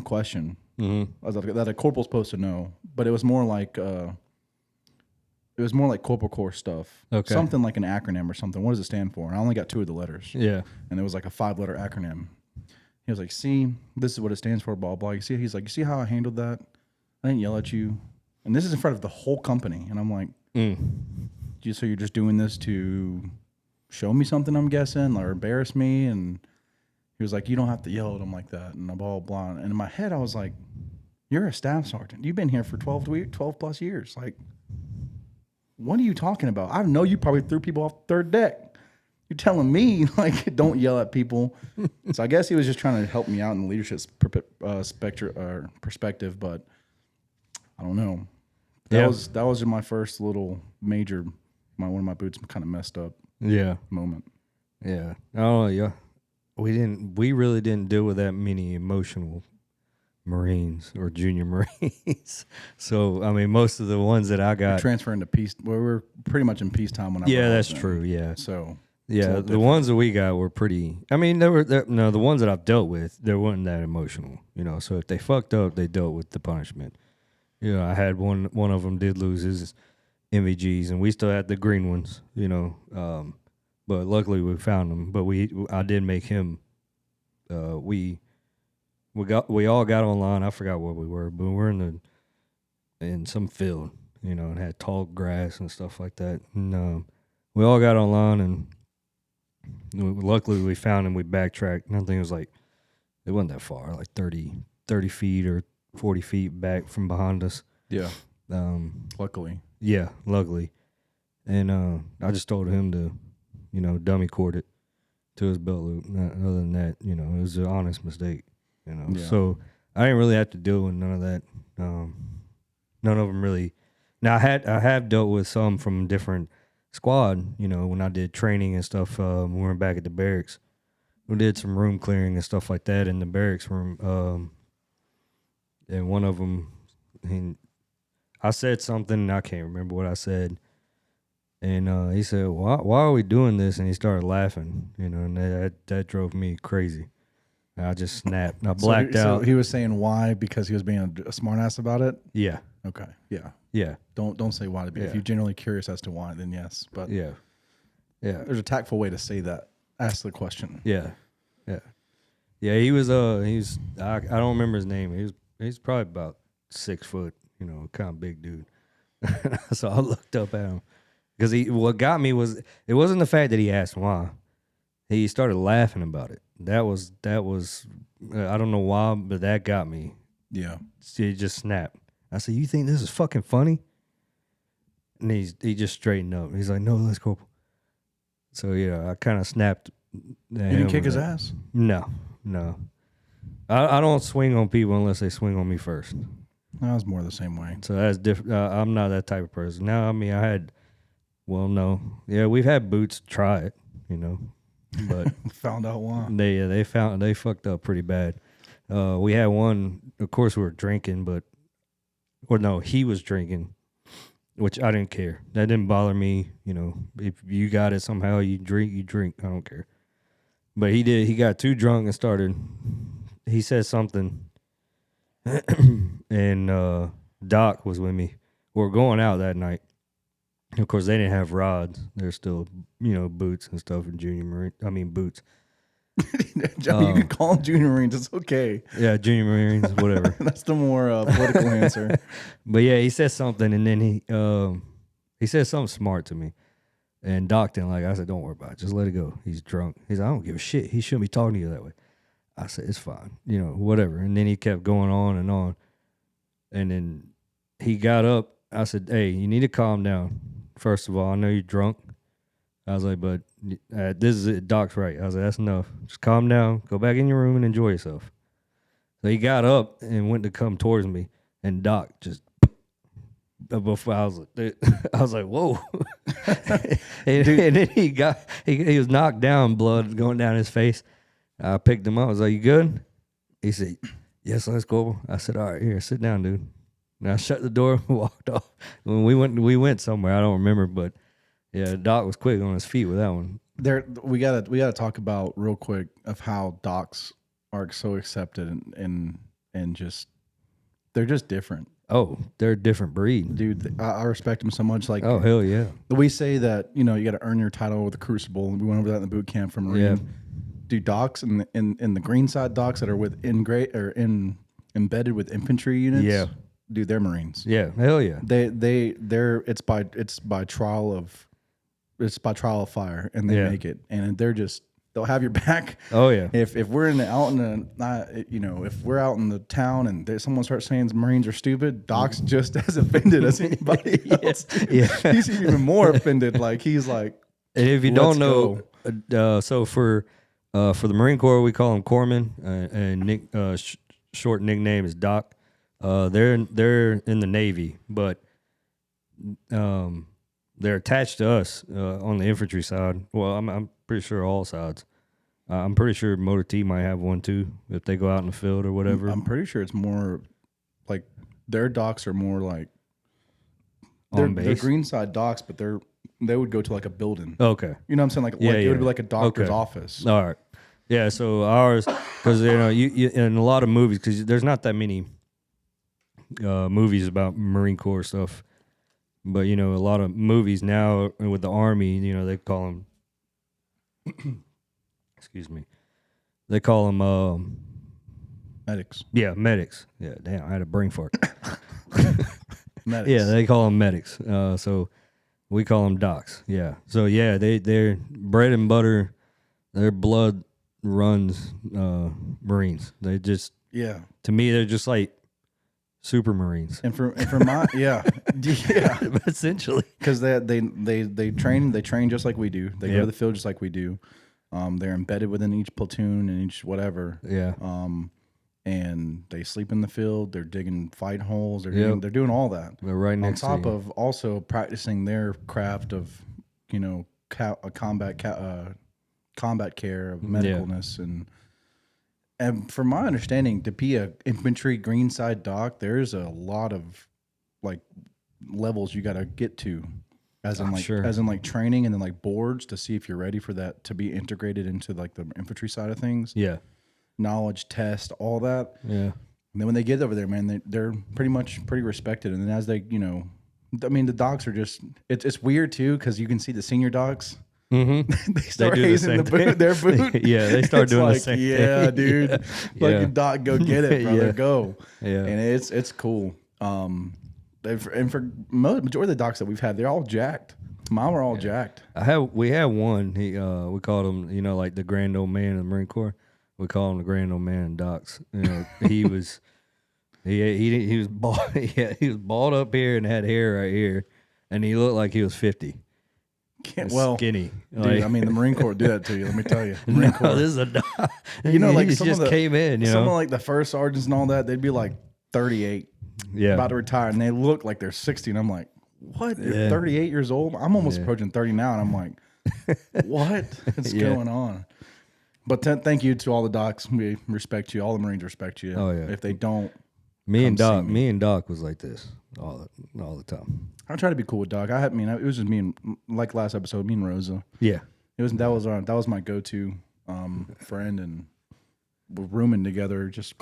question that a corporal's supposed to know, but it was more like corporal corps stuff. Okay. Something like an acronym or something. What does it stand for? And I only got 2 of the letters. Yeah. And it was like a 5-letter acronym. He was like, "See, this is what it stands for, blah, blah." He's like, "You see how I handled that? I didn't yell at you." And this is in front of the whole company. And I'm like, "So you're just doing this to show me something, I'm guessing, or embarrass me?" And he was like, "You don't have to yell at him like that," and blah, blah. And in my head, I was like, "You're a staff sergeant. You've been here for 12 plus years. Like, what are you talking about? I know you probably threw people off third deck. You're telling me like don't yell at people. So I guess he was just trying to help me out in the leadership perspective, but I don't know. That was my first little major. One of my boots kind of messed up. Yeah. Moment. Yeah. Oh yeah. We really didn't deal with that many emotional Marines or junior Marines. So I mean, most of the ones that I got Transferring to peace. Well, we were pretty much in peacetime when I yeah, was that's in. true. Yeah. So Yeah, the ones that we got were pretty. I mean, the ones that I've dealt with, they weren't that emotional, you know. So if they fucked up, they dealt with the punishment. You know, I had one of them did lose his MVGs, and we still had the green ones, you know. But luckily we found them. But I did make him. We all got online. I forgot what we were, but we're in some field, you know, and had tall grass and stuff like that. And we all got online and. Luckily, we found him. We backtracked. And I think it was like, it wasn't that far, like 30 feet or 40 feet back from behind us. Yeah. Luckily. Yeah, luckily. And I just told him to, you know, dummy cord it to his belt loop. Other than that, you know, it was an honest mistake, you know. Yeah. So I didn't really have to deal with none of that. None of them really. Now, I have dealt with some from different squad, you know, when I did training and stuff, we were back at the barracks. We did some room clearing and stuff like that in the barracks room. And one of them, I said something, I can't remember what I said. And he said, why are we doing this? And he started laughing, you know, and that drove me crazy. I just snapped. I blacked out. So he was saying why because he was being a smartass about it? Yeah. Okay. Yeah. Yeah. Don't say why. If Yeah. you're generally curious as to why, then yes. But Yeah. Yeah. there's a tactful way to say that. Ask the question. Yeah. Yeah. Yeah, he was I don't remember his name. He's probably about 6 foot, you know, kind of big dude. So I looked up at him because what got me was it wasn't the fact that he asked why. He started laughing about it. That was I don't know why, but that got me. Yeah. He just snapped. I said, "You think this is fucking funny?" And he just straightened up. He's like, "No, let's go." So yeah, I kind of snapped. You didn't kick his ass? No. I don't swing on people unless they swing on me first. I was more the same way. So that's different. I'm not that type of person. Now, I mean, we've had boots try it, you know, but Found out why. they fucked up pretty bad. We had one. Of course, we were drinking, he was drinking, which I didn't care. That didn't bother me. You know, if you got it somehow, you drink. I don't care. But he did. He got too drunk and started. He said something, and Doc was with me. We were going out that night. Of course, they didn't have rods. They're still, you know, boots and stuff in junior marine. I mean, boots. Johnny, you can call them junior Marines. It's okay. Yeah, junior marines, whatever. That's the more political answer. But yeah, he said something, and then he said something smart to me. And Doc didn't like it. I said, "Don't worry about it. Just let it go. He's drunk." He's like, "I don't give a shit. He shouldn't be talking to you that way." I said, "It's fine. You know, whatever." And then he kept going on and on. And then he got up. I said, "Hey, you need to calm down. First of all, I know you're drunk." I was like, "But this is it. Doc's right." I was like, "That's enough. Just calm down. Go back in your room and enjoy yourself." So he got up and went to come towards me. And Doc just... Before I was like, "Whoa!" and then he was knocked down, blood going down his face. I picked him up. I was like, "You good?" He said, "Yes, let's go." I said, "All right, here, sit down, dude." And I shut the door and walked off. When we went somewhere, I don't remember, but yeah, Doc was quick on his feet with that one. We gotta talk about real quick of how docs are so accepted and just they're just different. Oh, they're a different breed, Dude, I respect them so much. Like, oh hell yeah, we say that, you know, you got to earn your title with the Crucible. We went over that in the boot camp from Marine. Yeah. Dude, docs in the green side docs that are embedded with infantry units. Yeah. Dude, they're Marines. Yeah, hell yeah. It's by trial of fire, and they make it, and they're just they'll have your back. Oh yeah. If we're out in the if we're out in the town and someone starts saying Marines are stupid, Doc's just as offended as anybody else. Yeah. He's even more offended. Like he's like, And if you Let's don't know, so for the Marine Corps, we call him Corpsman, and Nick short nickname is Doc. They're in the Navy, but they're attached to us on the infantry side. Well, I'm pretty sure all sides. I'm pretty sure Motor T might have one too if they go out in the field or whatever. I'm pretty sure it's more like their docks are more like On they're base? green side docks, but they would go to like a building. Okay. You know what I'm saying? Like, Yeah, it would be yeah. like a doctor's Okay. office. All right. Yeah, so ours, because you in a lot of movies, because there's not that many movies about Marine Corps stuff, but a lot of movies now with the Army, they call them. Excuse me. They call them. Medics. Yeah, medics. Yeah, damn, I had a brain fart. Medics. Yeah, they call them medics. So we call them docs. Yeah. So yeah, they're bread and butter. Their blood runs Marines. They just, Yeah. to me, they're just like super Marines. And for my yeah Essentially. because they train just like we do. They go Yep. to the field just like we do. They're embedded within each platoon and each whatever. Yeah. And they sleep in the field. They're digging fight holes. They're Yep. they're doing all that. They're right On next to top you. of also practicing their craft of combat care of medicalness and from my understanding, to be a infantry green side doc, there's a lot of like levels you got to get to, as in like training and then like boards to see if you're ready for that to be integrated into like the infantry side of things. Yeah. Knowledge test, all that. Yeah. And then when they get over there, man, they're pretty respected. And then as they, I mean, the docs are just it's weird too because you can see the senior docs. Mm-hmm. They start do the hazing same thing. their boot. Yeah, they start It's doing the like, same yeah, thing. dude. Yeah. Like Yeah. doc, go get it, brother. Yeah. Go. Yeah. And it's cool. And for majority of the docs that we've had, they're all jacked. Mine were all jacked. We had one. We called him, like the grand old man of the Marine Corps. We call him the grand old man in docs. He was he was bald. Yeah, he was bald up here and had hair right here, and he looked like he was 50. Well, Skinny. dude, I mean, the Marine Corps did that to you. Let me tell you, the Marine Corps. This is a doc. Like he some just of the, came in. some of like the first sergeants and all that, they'd be like 38, Yeah. about to retire, and they look like they're 60. And I'm like, what? You're Yeah. 38 years old? I'm almost Yeah. approaching 30 now, and I'm like, what is Yeah. going on? But thank you to all the docs. We respect you. All the Marines respect you. Oh, yeah. If they don't, Me and come see Doc. me. Me and Doc was like this all the time. I try to be cool with Doc. It was just me and like last episode, me and Rosa. Yeah. That was my go-to friend, and we're rooming together. Just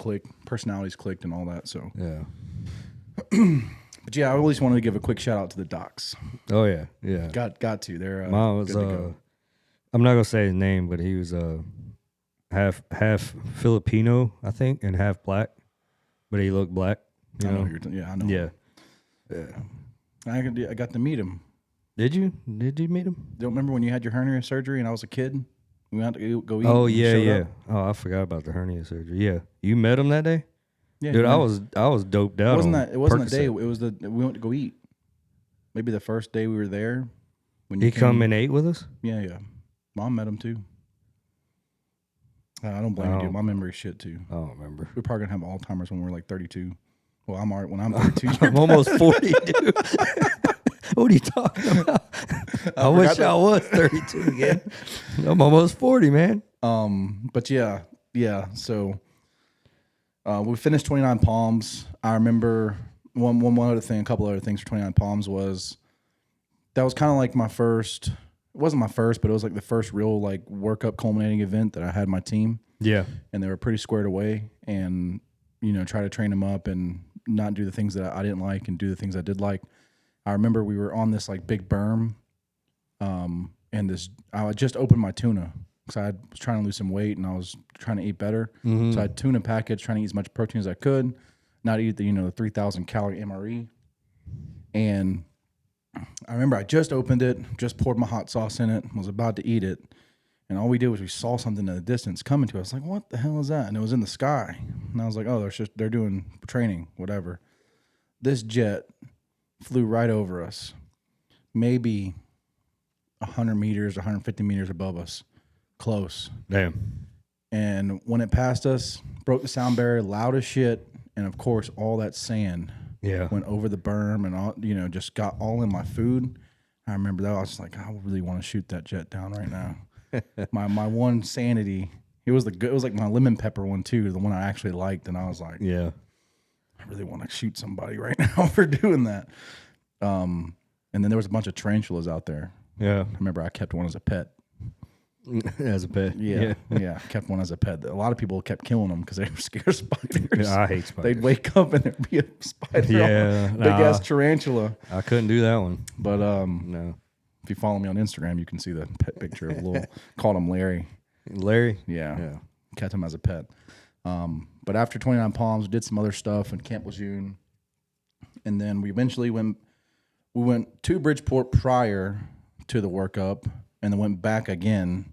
personalities clicked, and all that. So, Yeah. but yeah, I at least wanted to give a quick shout out to the docs. Oh yeah. Yeah. Got to. They're Mine was good to go. I'm not gonna say his name, but he was half Filipino, I think, and half black. But he looked black. You I know know? who you're I know. Yeah. I got to meet him. Did you meet him? Don't remember when you had your hernia surgery and I was a kid? We went to go eat. Oh and he yeah, showed yeah. up? Oh, I forgot about the hernia surgery. Yeah, you met him that day, Yeah, dude. he I went- was doped out. It wasn't a day. It Percocet. was we went to go eat. Maybe the first day we were there. When you He come and ate with us. Yeah. Mom met him too. I don't blame you, Oh. dude. My memory's shit too. I don't remember. We're probably gonna have Alzheimer's when we're like 32. Well, I'm alright when I'm 32. I'm almost 40, dude. What are you talking about? I wish I was 32 again. I'm almost 40, man. But yeah. So we finished 29 Palms. I remember one other thing, a couple other things for 29 Palms was that was kind of like my first. It wasn't my first, but it was like the first real like workup culminating event that I had my team, Yeah. and they were pretty squared away, and try to train them up and not do the things that I didn't like and do the things I did like. I remember we were on this like big berm, and I had just opened my tuna because I was trying to lose some weight and I was trying to eat better. Mm-hmm. So I had tuna package, trying to eat as much protein as I could, not eat the 3,000 calorie MRE. And I remember I just opened it, just poured my hot sauce in it, was about to eat it, And all we did was we saw something in the distance coming to us. Like, what the hell is that? And it was in the sky. And I was like, oh, they're doing training, whatever. This jet flew right over us, maybe 100 meters, 150 meters above us, close. Damn. And when it passed us, broke the sound barrier, loud as shit. And of course, all that sand went over the berm and all, just got all in my food. I remember that. I was just like, I really want to shoot that jet down right now. my one sanity, it was like my lemon pepper one too, the one I actually liked, and I was like, I really want to shoot somebody right now for doing that. And then there was a bunch of tarantulas out there. Yeah, I remember I kept one as a pet. As a pet. Yeah, kept one as a pet. A lot of people kept killing them because they were scared of spiders. I hate spiders. They'd wake up and there'd be a spider, big ass tarantula. I couldn't do that one. But no. If you follow me on Instagram, you can see the pet picture of little. Called him Larry. Larry? Yeah. Kept him as a pet. But after 29 Palms, we did some other stuff in Camp Lejeune. And then we eventually went to Bridgeport prior to the workup and then went back again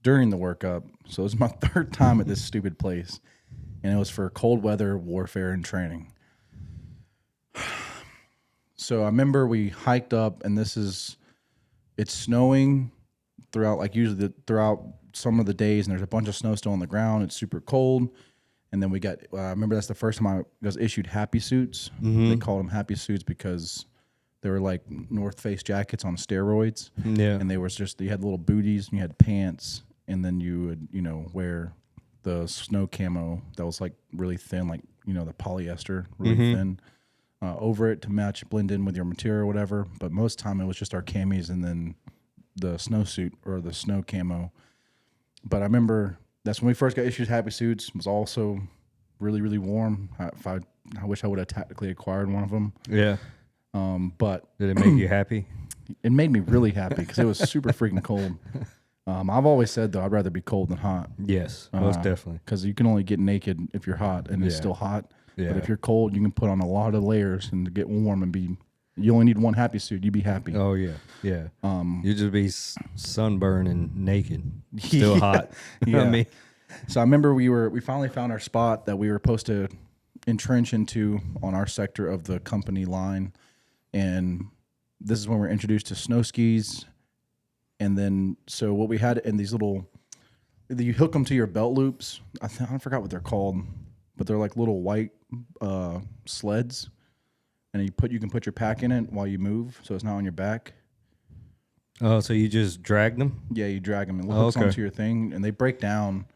during the workup. So it was my third time at this stupid place. And it was for cold weather warfare and training. So I remember we hiked up, and it's snowing throughout, like usually throughout some of the days, and there's a bunch of snow still on the ground. It's super cold. And then we got, I remember that's the first time I was issued happy suits. They called them happy suits because they were like North Face jackets on steroids. Yeah. And they was just, you had little booties and you had pants, and then you would, wear the snow camo that was like really thin, like, the polyester, really thin. Over it to blend in with your material or whatever. But most time it was just our camis and then the snowsuit or the snow camo. But I remember that's when we first got issued happy suits. It was also really, really warm. I wish I would have tactically acquired one of them. Yeah. But did it make you happy? It made me really happy because it was super freaking cold. I've always said, though, I'd rather be cold than hot. Yes, most definitely. Because you can only get naked if you're hot, and it's still hot. Yeah. But if you're cold, you can put on a lot of layers and to get warm and you only need one happy suit. You'd be happy. Oh, yeah. Yeah. You just be sunburned and naked. Still hot. You know what I mean? So I remember we finally found our spot that we were supposed to entrench into on our sector of the company line. And this is when we're introduced to snow skis. And then, so what we had in these little, you hook them to your belt loops. I forgot what they're called, but they're like little white sleds. And you can put your pack in it while you move, so it's not on your back. Oh, so you just drag them? Yeah, you drag them and it hooks onto your thing, and they break down.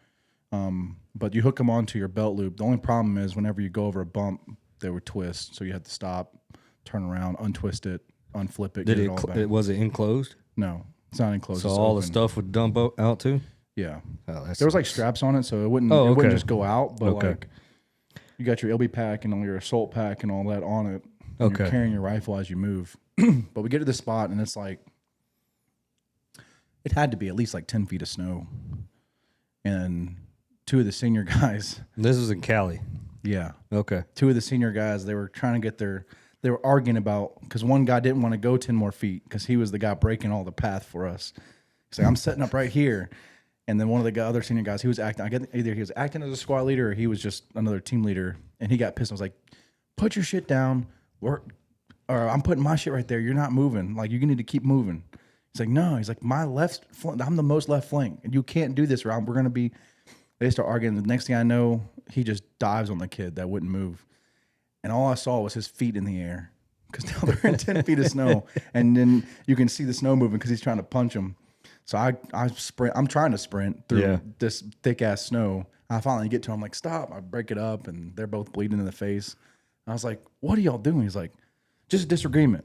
But you hook them onto your belt loop. The only problem is whenever you go over a bump, they would twist. So you have to stop, turn around, untwist it, unflip it, get it all back. Was it enclosed? No, it's not enclosed. So it's all open. the stuff would dump out too? Yeah. Oh, there was like straps on it, so it wouldn't just go out. But like you got your LB pack and all your assault pack and all that on it. And you're carrying your rifle as you move. But we get to this spot, and it's like, it had to be at least like 10 feet of snow. And two of the senior guys. This was in Cali. Yeah. Okay. Two of the senior guys, they were trying to get they were arguing about, because one guy didn't want to go 10 more feet because he was the guy breaking all the path for us. He's like, I'm setting up right here. And then one of the other senior guys, he was acting, either he was acting as a squad leader or he was just another team leader. And he got pissed. I was like, put your shit down. Or I'm putting my shit right there. You're not moving. Like, you need to keep moving. He's like, no. He's like, my left flank, I'm the most left flank. And you can't do this, or we're going to be. They start arguing. The next thing I know, he just dives on the kid that wouldn't move. And all I saw was his feet in the air because now they're in 10 feet of snow. And then you can see the snow moving because he's trying to punch him. So I sprint. I'm trying to sprint through this thick ass snow. I finally get to him. I'm like, stop. I break it up, and they're both bleeding in the face. I was like, what are y'all doing? He's like, just a disagreement.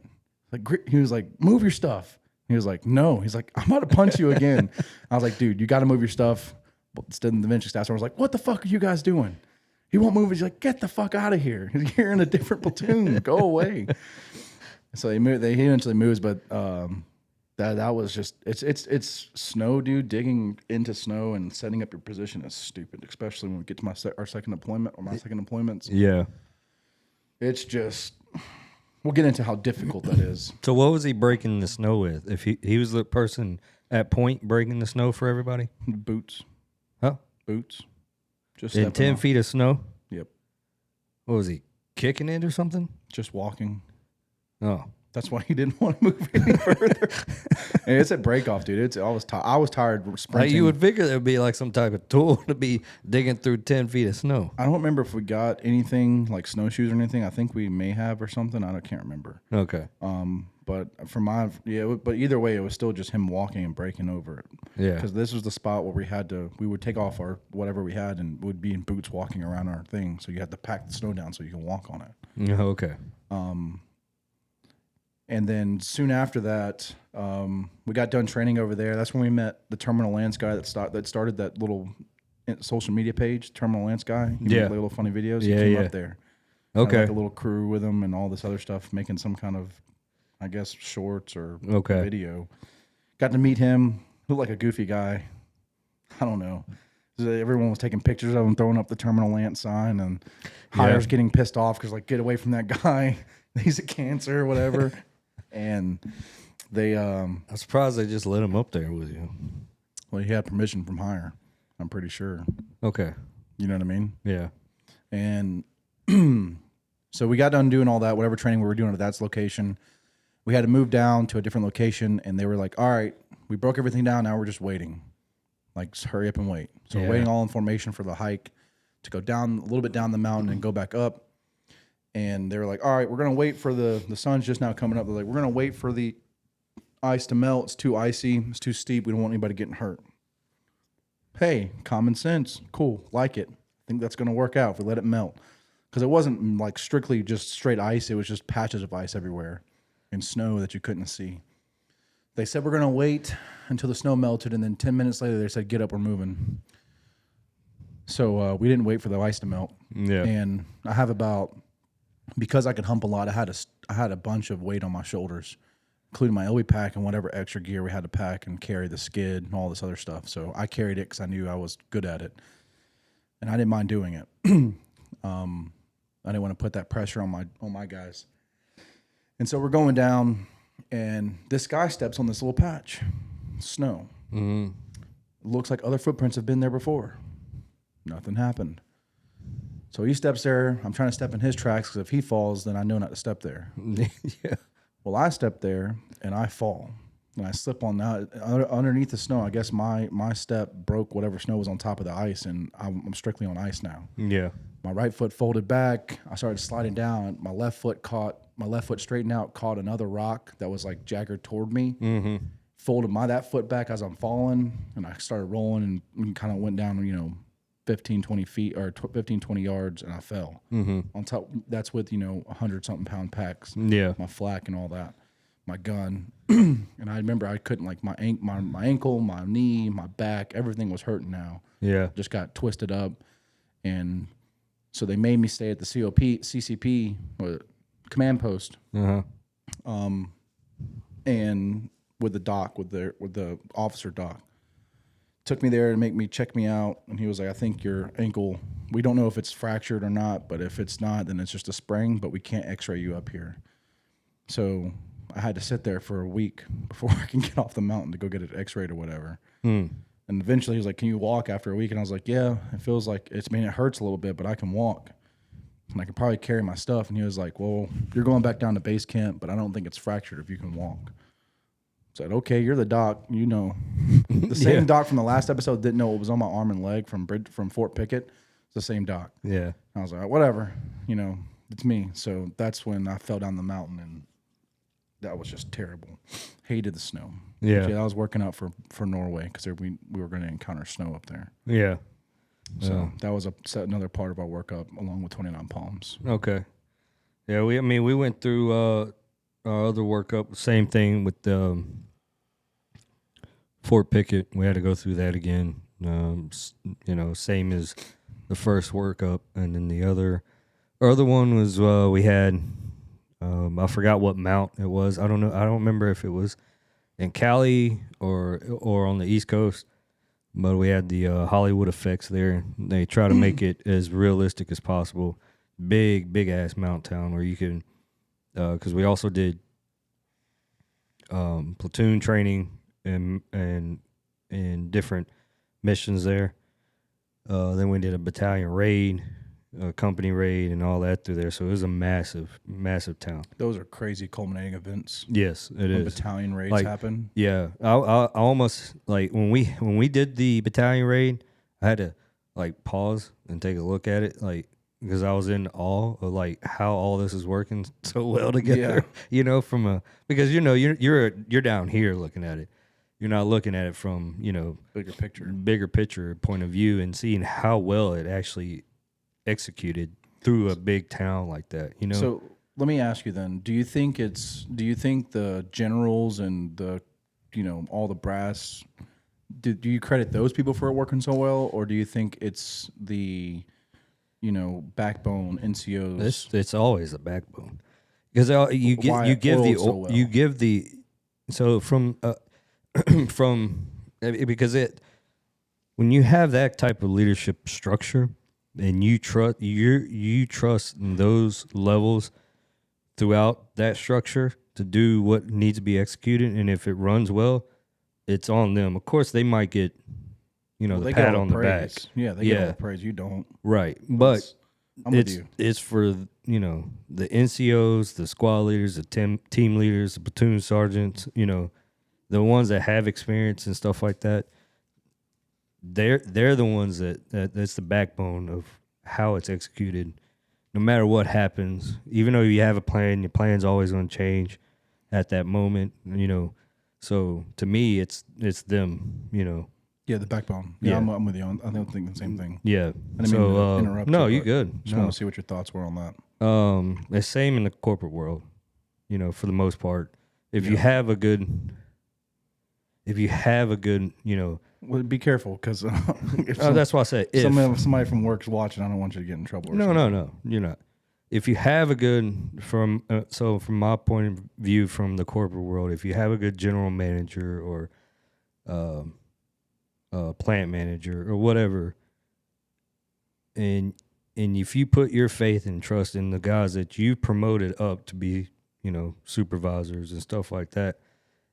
He was like, move your stuff. He was like, no. He's like, I'm about to punch you again. I was like, dude, you got to move your stuff. But the eventually staff sergeant was like, what the fuck are you guys doing? He won't move. He's like, get the fuck out of here. You're in a different platoon. Go away. So he eventually moves, but that was just, it's snow, dude. Digging into snow and setting up your position is stupid, especially when we get to our second deployment or my second deployments. Yeah. It's just, we'll get into how difficult that is. So what was he breaking the snow with? If he was the person at point breaking the snow for everybody? Boots. Huh? Boots. Just In stepping 10 off. feet of snow? Yep. What was he, kicking it or something? Just walking. Oh. That's why he didn't want to move any further. And it's at break off, dude. I was tired sprinting. You would figure there would be like some type of tool to be digging through 10 feet of snow. I don't remember if we got anything like snowshoes or anything. I think we may have or something. I can't remember. Okay. But but either way, it was still just him walking and breaking over it. Yeah. Because this was the spot where we would take off our whatever we had and would be in boots walking around our thing. So you had to pack the snow down so you can walk on it. Yeah, okay. And then soon after that, we got done training over there. That's when we met the Terminal Lance guy that started that little social media page, Terminal Lance guy. He made little funny videos. He came up there. Okay. Had like a little crew with him and all this other stuff, making some kind of, I guess, shorts or video. Got to meet him. Looked like a goofy guy. I don't know. Everyone was taking pictures of him, throwing up the Terminal Lance sign, and hires getting pissed off because, like, get away from that guy. He's a cancer or whatever. And they I'm surprised they just let him up there with you. well, he had permission from hire, I'm pretty sure. Okay. You know what I mean? Yeah. And so we got done doing all that, whatever training we were doing at that location. We had to move down to a different location, and they were like, all right, we broke everything down, now we're just waiting. Like, just hurry up and wait. So we're waiting all in formation for the hike to go down a little bit down the mountain and go back up. And they were like, all right, we're going to wait for the sun's just now coming up. They're like, we're going to wait for the ice to melt. It's too icy. It's too steep. We don't want anybody getting hurt. Hey, common sense. Cool. Like it. I think that's going to work out if we let it melt. Because it wasn't like strictly just straight ice. It was just patches of ice everywhere and snow that you couldn't see. They said, we're going to wait until the snow melted. And then 10 minutes later, they said, get up, we're moving. So we didn't wait for the ice to melt. Yeah. And I have because I could hump a lot, I had a bunch of weight on my shoulders, including my LB pack and whatever extra gear we had to pack and carry the skid and all this other stuff. So I carried it because I knew I was good at it, and I didn't mind doing it. I didn't want to put that pressure on my guys. And so we're going down, and this guy steps on this little patch, snow. Mm-hmm. Looks like other footprints have been there before. Nothing happened. So he steps there. I'm trying to step in his tracks because if he falls, then I know not to step there. Yeah. Well, I step there and I fall. And I slip on that. Underneath the snow, I guess my step broke whatever snow was on top of the ice, and I'm strictly on ice now. Yeah. My right foot folded back. I started sliding down. My left foot straightened out, caught another rock that was like jaggered toward me. Mm-hmm. Folded that foot back as I'm falling, and I started rolling and kind of went down, 15, 20 feet or 15, 20 yards, and I fell. Mm-hmm. On top, that's with, 100-something pound packs. Yeah. My flak and all that. My gun. And I remember I couldn't, like, my ankle, my knee, my back, everything was hurting now. Yeah. Just got twisted up. And so they made me stay at the CCP, or command post. Uh-huh. And with the doc, with the officer doc. Took me there to check me out, and he was like, I think your ankle, we don't know if it's fractured or not, but if it's not, then it's just a sprain, but we can't x-ray you up here. So I had to sit there for a week before I can get off the mountain to go get it x-rayed or whatever. And eventually he was like, can you walk after a week? And I was like, yeah, it feels like, it hurts a little bit, but I can walk. And I could probably carry my stuff. And he was like, well, you're going back down to base camp, but I don't think it's fractured if you can walk. Said, okay, you're the doc, The same doc from the last episode didn't know what was on my arm and leg from Fort Pickett. It's the same doc. Yeah. I was like, whatever, it's me. So that's when I fell down the mountain, and that was just terrible. Hated the snow. Yeah. I was working out for Norway because we were going to encounter snow up there. Yeah. So that was another part of our workup along with 29 Palms. Okay. Yeah, we went through our other workup, same thing with Fort Pickett. We had to go through that again. Same as the first workup, and then the other one was we had. I forgot what mount it was. I don't know. I don't remember if it was in Cali or on the East Coast, but we had the Hollywood effects there. They try to make it as realistic as possible. Big ass mount town where you can, because we also did platoon training in different missions there. Then we did a battalion raid, a company raid, and all that through there. So it was a massive, massive town. Those are crazy culminating events. Yes, it When is. battalion raids Like, happen. Yeah, I almost like when we did the battalion raid, I had to like pause and take a look at it, like because I was in awe of like how all this is working so well together. Yeah. From because you're down here looking at it. You're not looking at it from bigger picture point of view and seeing how well it actually executed through a big town like that. So let me ask you then: do you think the generals and the, all the brass, do you credit those people for it working so well, or do you think it's the, backbone NCOs? It's always a backbone because you give the so from because when you have that type of leadership structure and you trust in those levels throughout that structure to do what needs to be executed, and if it runs well, it's on them. Of course, they might get the pat on the back. Yeah, they get all the praise. You don't. Right, but I'm with you. it's for the NCOs, the squad leaders, the team leaders, the platoon sergeants, the ones that have experience and stuff like that. They're the ones that's the backbone of how it's executed. No matter what happens, even though you have a plan, your plan's always going to change at that moment. So to me, it's them. Yeah, the backbone. Yeah, Yeah. I'm with you. I don't think the same thing. Yeah. I didn't mean to interrupt. No, you, you're but good. Just No. want to see what your thoughts were on that. The same in the corporate world, for the most part. If you have a good, Well, be careful because that's why I said if. somebody from work's watching, I don't want you to get in trouble. Or No, something. you're not. If you have a good from my point of view from the corporate world, if you have a good general manager or plant manager or whatever, and if you put your faith and trust in the guys that you promoted up to be, supervisors and stuff like that,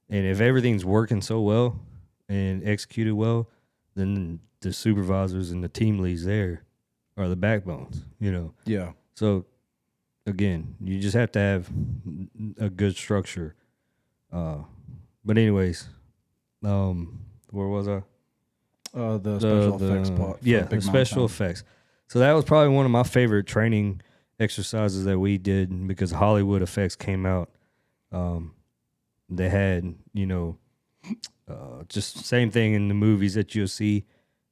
and if everything's working so well and executed well, then the supervisors and the team leads there are the backbones, Yeah. So again, you just have to have a good structure. But anyways, where was I? The special effects plot. Yeah, the special effects. So that was probably one of my favorite training exercises that we did because Hollywood effects came out. They had, just same thing in the movies that you'll see,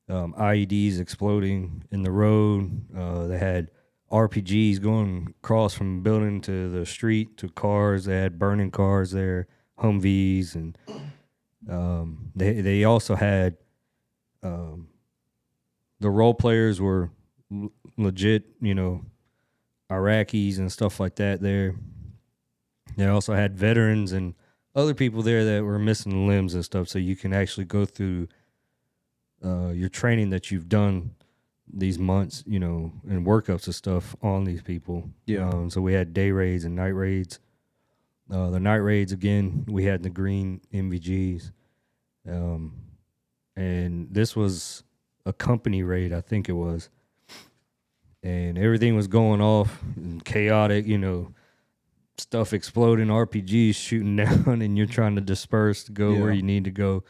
IEDs exploding in the road. They had RPGs going across from building to the street to cars. They had burning cars there, Humvees, and they also had the role players were legit, Iraqis and stuff like that there. They also had veterans and other people there that were missing limbs and stuff, so you can actually go through your training that you've done these months, and workups and stuff on these people. Yeah. So we had day raids and night raids. The night raids, again, we had the green MVGs. And this was a company raid, I think it was. And everything was going off and chaotic, stuff exploding, RPGs shooting down, and you're trying to disperse to go where you need to go.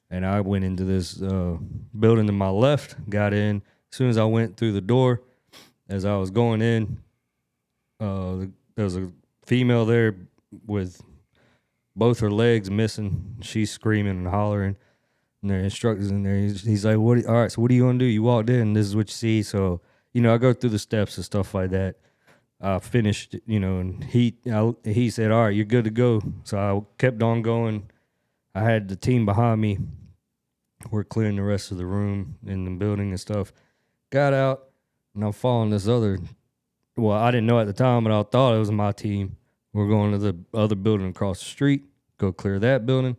And I went into this building to my left, got in. As soon as I went through the door, as I was going in, there was a female there with both her legs missing. She's screaming and hollering. And there are instructors in there. He's like, all right, so what are you going to do? You walked in, and this is what you see. So, I go through the steps and stuff like that. I finished, and he said, all right, you're good to go. So I kept on going. I had the team behind me. We're clearing the rest of the room in the building and stuff. Got out, and I'm following this other. Well, I didn't know at the time, but I thought it was my team. We're going to the other building across the street, go clear that building.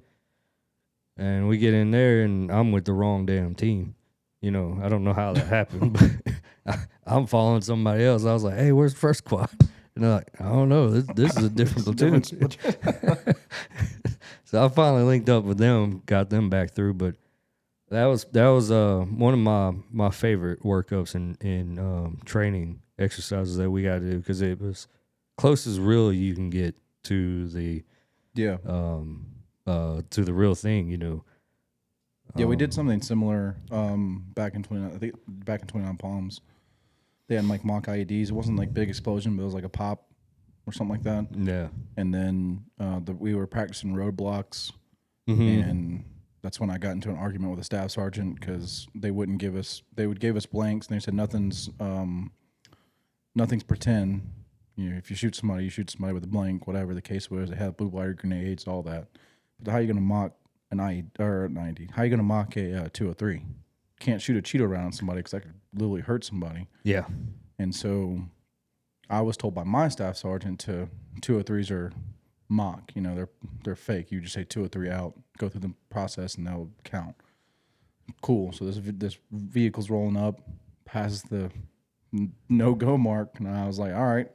And we get in there, and I'm with the wrong damn team. I don't know how that happened, but I'm following somebody else. I was like, hey, where's the first squad? And they're like, I don't know. This is a different platoon. So I finally linked up with them, got them back through. But that was one of my favorite workups in training exercises that we got to do, because it was close as real you can get to the to the real thing, you know. Yeah, we did something similar back in 29. I think back in 29 Palms. They had like mock IEDs. It wasn't like big explosion, but it was like a pop or something like that. Yeah. And then we were practicing roadblocks, Mm-hmm. and that's when I got into an argument with a staff sergeant because they wouldn't give us. They would give us blanks, and they said nothing's pretend. You know, if you shoot somebody, you shoot somebody with a blank, whatever the case was. They had blue wire grenades, all that. But how are you going to mock an IED or an IED? How are you going to mock a 203? Can't shoot a Cheeto round on somebody because that could literally hurt somebody. Yeah. And so I was told by my staff sergeant to 203s are mock. You know, they're fake. You just say 203 out, go through the process, and that'll count. Cool. So this vehicle's rolling up, passes the no-go mark, and I was like, all right,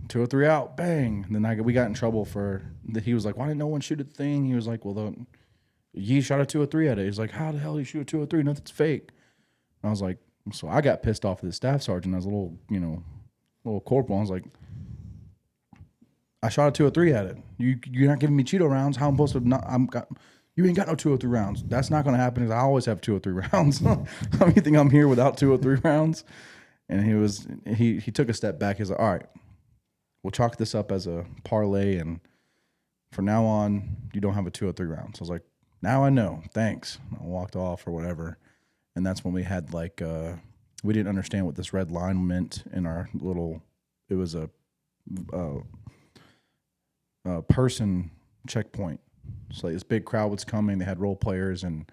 203 out, bang. And then we got in trouble for that. He was like, why didn't no one shoot at the thing? He was like, well, he shot a 203 at it. He's like, how the hell do you shoot a 203? Nothing's fake. And I was like, so I got pissed off at the staff sergeant. I was a little corporal. I was like, I shot a 203 at it. You're not giving me Cheeto rounds. How am I supposed to not? You ain't got no 203 rounds. That's not going to happen. Because I always have 203 rounds. How do you think I'm here without 203 rounds? And he took a step back. He's like, all right, we'll chalk this up as a parlay, and from now on, you don't have a 203 rounds. I was like, now I know. Thanks. And I walked off or whatever. And that's when we had like we didn't understand what this red line meant in our little. It was a person checkpoint. So like this big crowd was coming. They had role players, and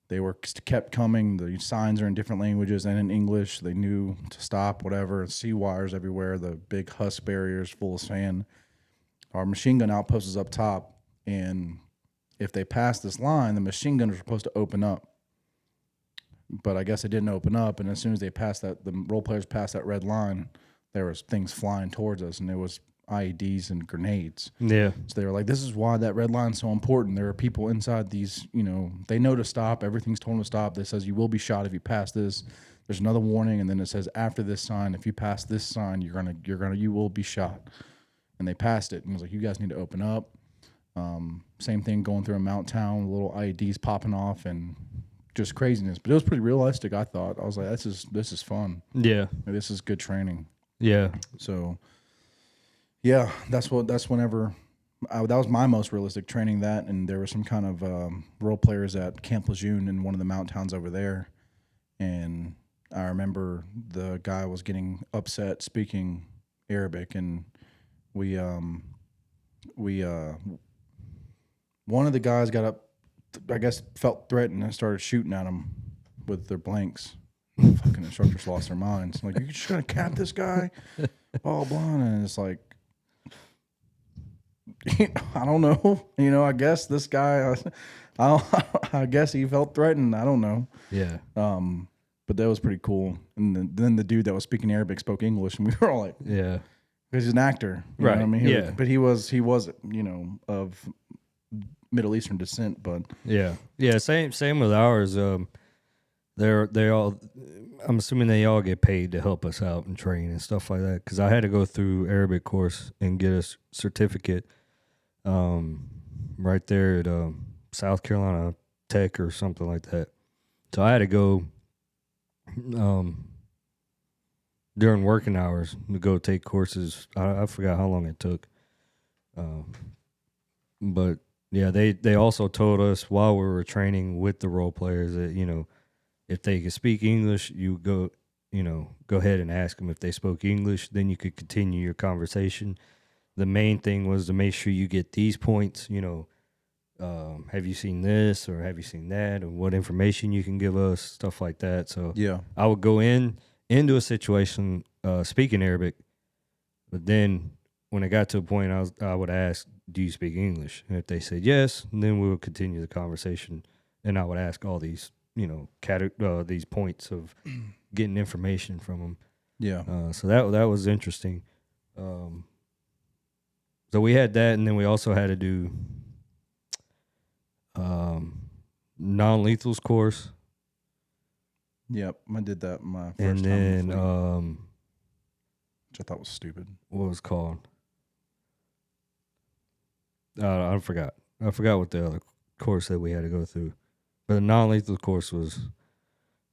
they kept coming. The signs are in different languages and in English. They knew to stop, whatever. Sea wires everywhere. The big husk barriers full of sand. Our machine gun outpost is up top, and if they passed this line, the machine gunners were supposed to open up. But I guess it didn't open up, and as soon as they passed that, the role players passed that red line, there was things flying towards us, and there was IEDs and grenades. Yeah. So they were like, this is why that red line's so important. There are people inside these, they know to stop. Everything's told them to stop. That says you will be shot if you pass this. There's another warning, and then it says after this sign, if you pass this sign, you will be shot. And they passed it, and it was like, you guys need to open up. Same thing going through a mount town, little IEDs popping off, and just craziness. But it was pretty realistic, I thought. I was like, this is fun. Yeah. This is good training. Yeah. So, yeah, that was my most realistic training, that, and there were some kind of role players at Camp Lejeune in one of the mount towns over there, and I remember the guy was getting upset speaking Arabic, and we one of the guys got up, I guess felt threatened, and started shooting at him with their blanks. Fucking instructors lost their minds. Like, you're just gonna cap this guy, blah blah, and it's like, I don't know. I guess this guy, I guess he felt threatened. I don't know. Yeah. But that was pretty cool. And then the dude that was speaking Arabic spoke English, and we were all like, Yeah. because he's an actor, you Right. know what I mean? Yeah. But he was, of Middle Eastern descent. But Yeah. Yeah. Same with ours. They all. I'm assuming they all get paid to help us out and train and stuff like that. Because I had to go through Arabic course and get a certificate. Right there at South Carolina Tech or something like that. So I had to go during working hours to go take courses. I forgot how long it took. But yeah, they also told us while we were training with the role players that, if they could speak English, you go ahead and ask them if they spoke English, then you could continue your conversation. The main thing was to make sure you get these points, have you seen this or have you seen that, or what information you can give us, stuff like that. So yeah, I would go into a situation speaking Arabic, but then when it got to a point, I would ask, do you speak English? And if they said yes, then we would continue the conversation, and I would ask all these, these points of getting information from them. yeah, So that was interesting. So we had that, and then we also had to do non-lethals course, Yep, I did that my first and time in then the fleet, which I thought was stupid. what was it called? I forgot. I forgot what the other course that we had to go through. But the non-lethal course was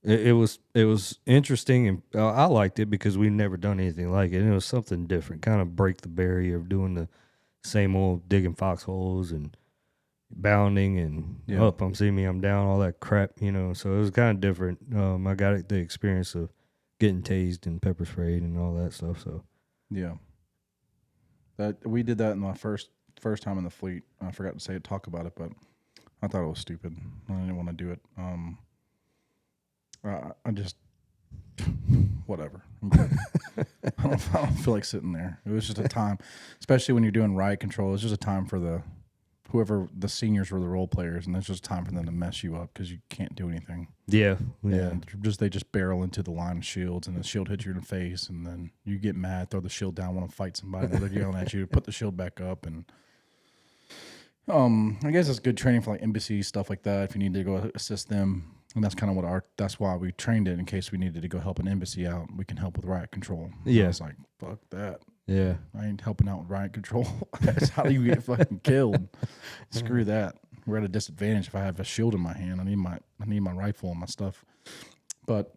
it was interesting, and I liked it because we've never done anything like it. And it was something different, kind of break the barrier of doing the same old digging foxholes and bounding and Yeah. up, I'm seeing me, I'm down, all that crap, you know. So it was kind of different. I got the experience of getting tased and pepper sprayed and all that stuff. So Yeah, that we did that in my first time in the fleet. I forgot to talk about it, but I thought it was stupid. I didn't want to do it. I just whatever. I'm good. I don't feel like sitting there. It was just a time, especially when you're doing riot control. It's just a time for whoever the seniors were the role players, and it's just time for them to mess you up because you can't do anything. yeah. And they just barrel into the line of shields, and the shield hits you in the face, and then you get mad, throw the shield down, want to fight somebody, they're yelling at you, put the shield back up, and I guess it's good training for like embassies, stuff like that. If you need to go assist them, and that's kind of that's why we trained it in case we needed to go help an embassy out. We can help with riot control. And Yeah. I was like, fuck that. Yeah. I ain't helping out with riot control. That's how you get fucking killed. Screw that. We're at a disadvantage if I have a shield in my hand. I need my rifle and my stuff. But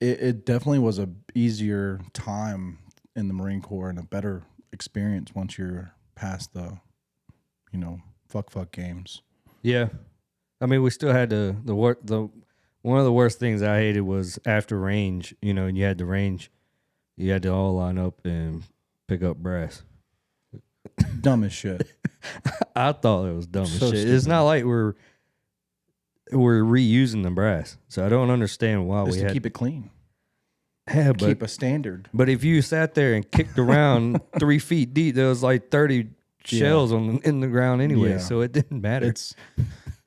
it definitely was a easier time in the Marine Corps and a better experience once you're past the, fuck games. Yeah. I mean, we still had one of the worst things I hated was after range, and you had the range, you had to all line up and pick up brass. Dumb as shit. I thought it was dumb as So shit. stupid. It's not like we're reusing the brass, so I don't understand why Just we to had keep it clean. Yeah, Keep a standard. but if you sat there and kicked around 3 feet deep, there was like 30 shells in the ground anyway, Yeah. so it didn't matter.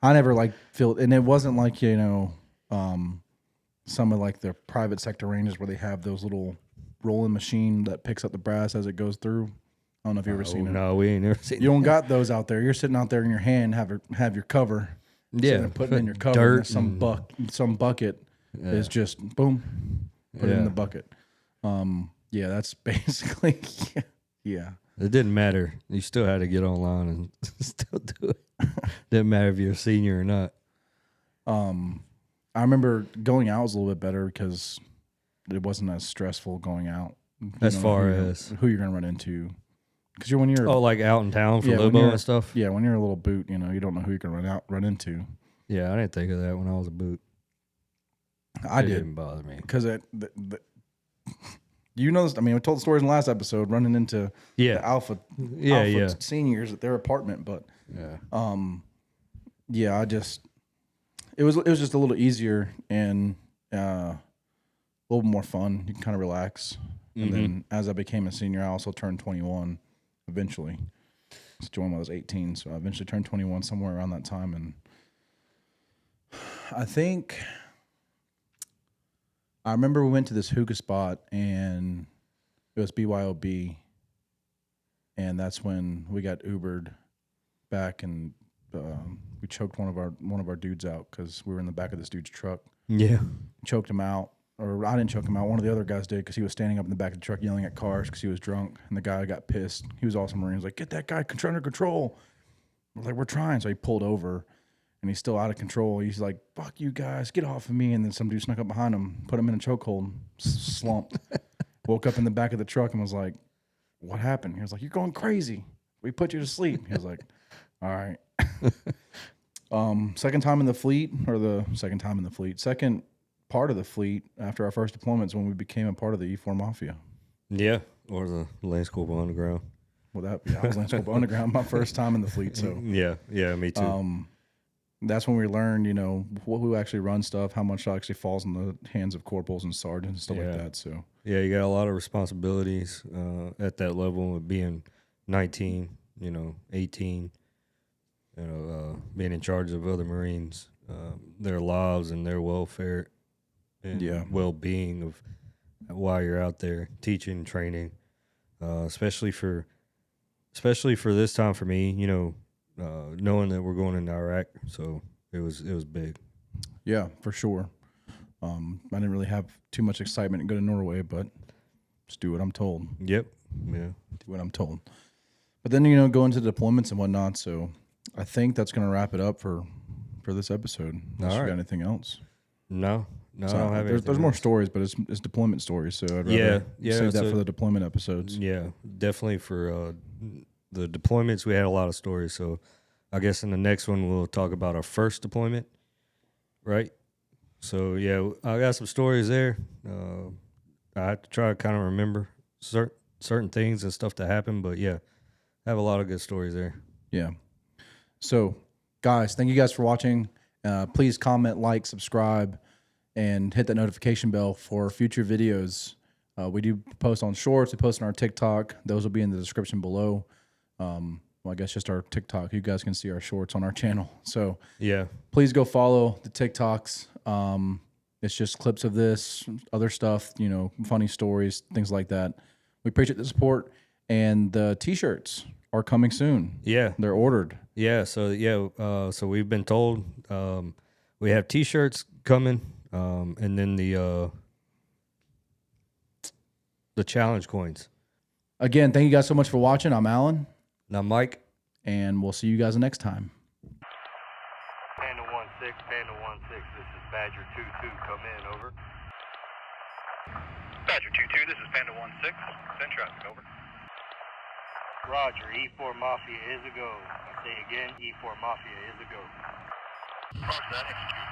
I never feel, and it wasn't like, some of like the private sector ranges where they have those little rolling machine that picks up the brass as it goes through. I don't know if you've ever seen it. No, we ain't never seen You don't got those out there. You're sitting out there in your hand, have your cover. Yeah, Sitting there putting in your cover. dirt And some bucket is just boom, put it in the bucket. Yeah, that's basically yeah. It didn't matter. You still had to get online and still do it. Didn't matter if you're a senior or not. I remember going out was a little bit better because it wasn't as stressful going out. As far as who you're gonna run into, because when you're like out in town for when Lobo you're- and stuff. Yeah, when you're a little boot, you don't know who you're gonna run into. Yeah, I didn't think of that when I was a boot. I It did didn't bother me. because this, I mean, I told the stories in the last episode running into the alpha seniors at their apartment, but yeah, it was just a little easier and a little more fun. You can kind of relax. And then as I became a senior, I also turned 21 eventually. I was joined when I was 18, so I eventually turned 21 somewhere around that time. And I think I remember we went to this hookah spot and it was BYOB, and that's when we got Ubered back, and we choked one of our dudes out because we were in the back of this dude's truck. Yeah. Choked him out, or I didn't choke him out. One of the other guys did because he was standing up in the back of the truck yelling at cars because he was drunk, and the guy got pissed. He was also a Marine. He was like, "Get that guy under control." I was like, "We're trying." So he pulled over, and he's still out of control. He's like, "Fuck you guys, get off of me!" And then some dude snuck up behind him, put him in a chokehold, slumped. Woke up in the back of the truck and was like, "What happened?" He was like, "You're going crazy. We put you to sleep." He was like, "All right." Second part of the fleet after our first deployments when we became a part of the E4 Mafia. Yeah, or the Lance Corporal Underground. Well, I was Lance Corporal Underground my first time in the fleet, so Yeah, me too. that's when we learned, who actually runs stuff, how much actually falls in the hands of corporals and sergeants and stuff like that. So yeah, you got a lot of responsibilities at that level of being 19, 18, being in charge of other Marines, their lives and their welfare and well-being of while you're out there teaching, training, especially for this time for me, knowing that we're going into Iraq. So it was big. Yeah, for sure. I didn't really have too much excitement to go to Norway, but just do what I'm told. Yep. Yeah. Do what I'm told. But then, you know, go into deployments and whatnot. So I think that's going to wrap it up for this episode. Unless All you right. got anything else. No, I So don't have there's anything more else. stories, but it's deployment stories. So I'd rather Yeah, save that so- for the deployment episodes. Yeah, definitely for the deployments. We had a lot of stories. So I guess in the next one we'll talk about our first deployment, right? So yeah, I got some stories there. I have to try to kind of remember certain things and stuff that happened, but yeah, I have a lot of good stories there. Yeah. So, guys, thank you guys for watching. Please comment, like, subscribe, and hit that notification bell for future videos. We do post on Shorts. We post on our TikTok. Those will be in the description below. Well, I guess just our TikTok. You guys can see our Shorts on our channel. So Yeah, please go follow the TikToks. It's just clips of this, other stuff, you know, funny stories, things like that. We appreciate the support. And the T-shirts are coming soon. yeah, They're ordered. yeah. So yeah, so we've been told we have T-shirts coming, and then the challenge coins. Again, thank you guys so much for watching. I'm Alan, Now, Mike. and we'll see you guys next time. Panda 1-6, Panda 1-6, this is Badger 2-2, come in, over. Badger 2-2, this is Panda 1-6. Send traffic, over. Roger, E4 Mafia is a go. I say again, E4 Mafia is a go. Roger that, execute.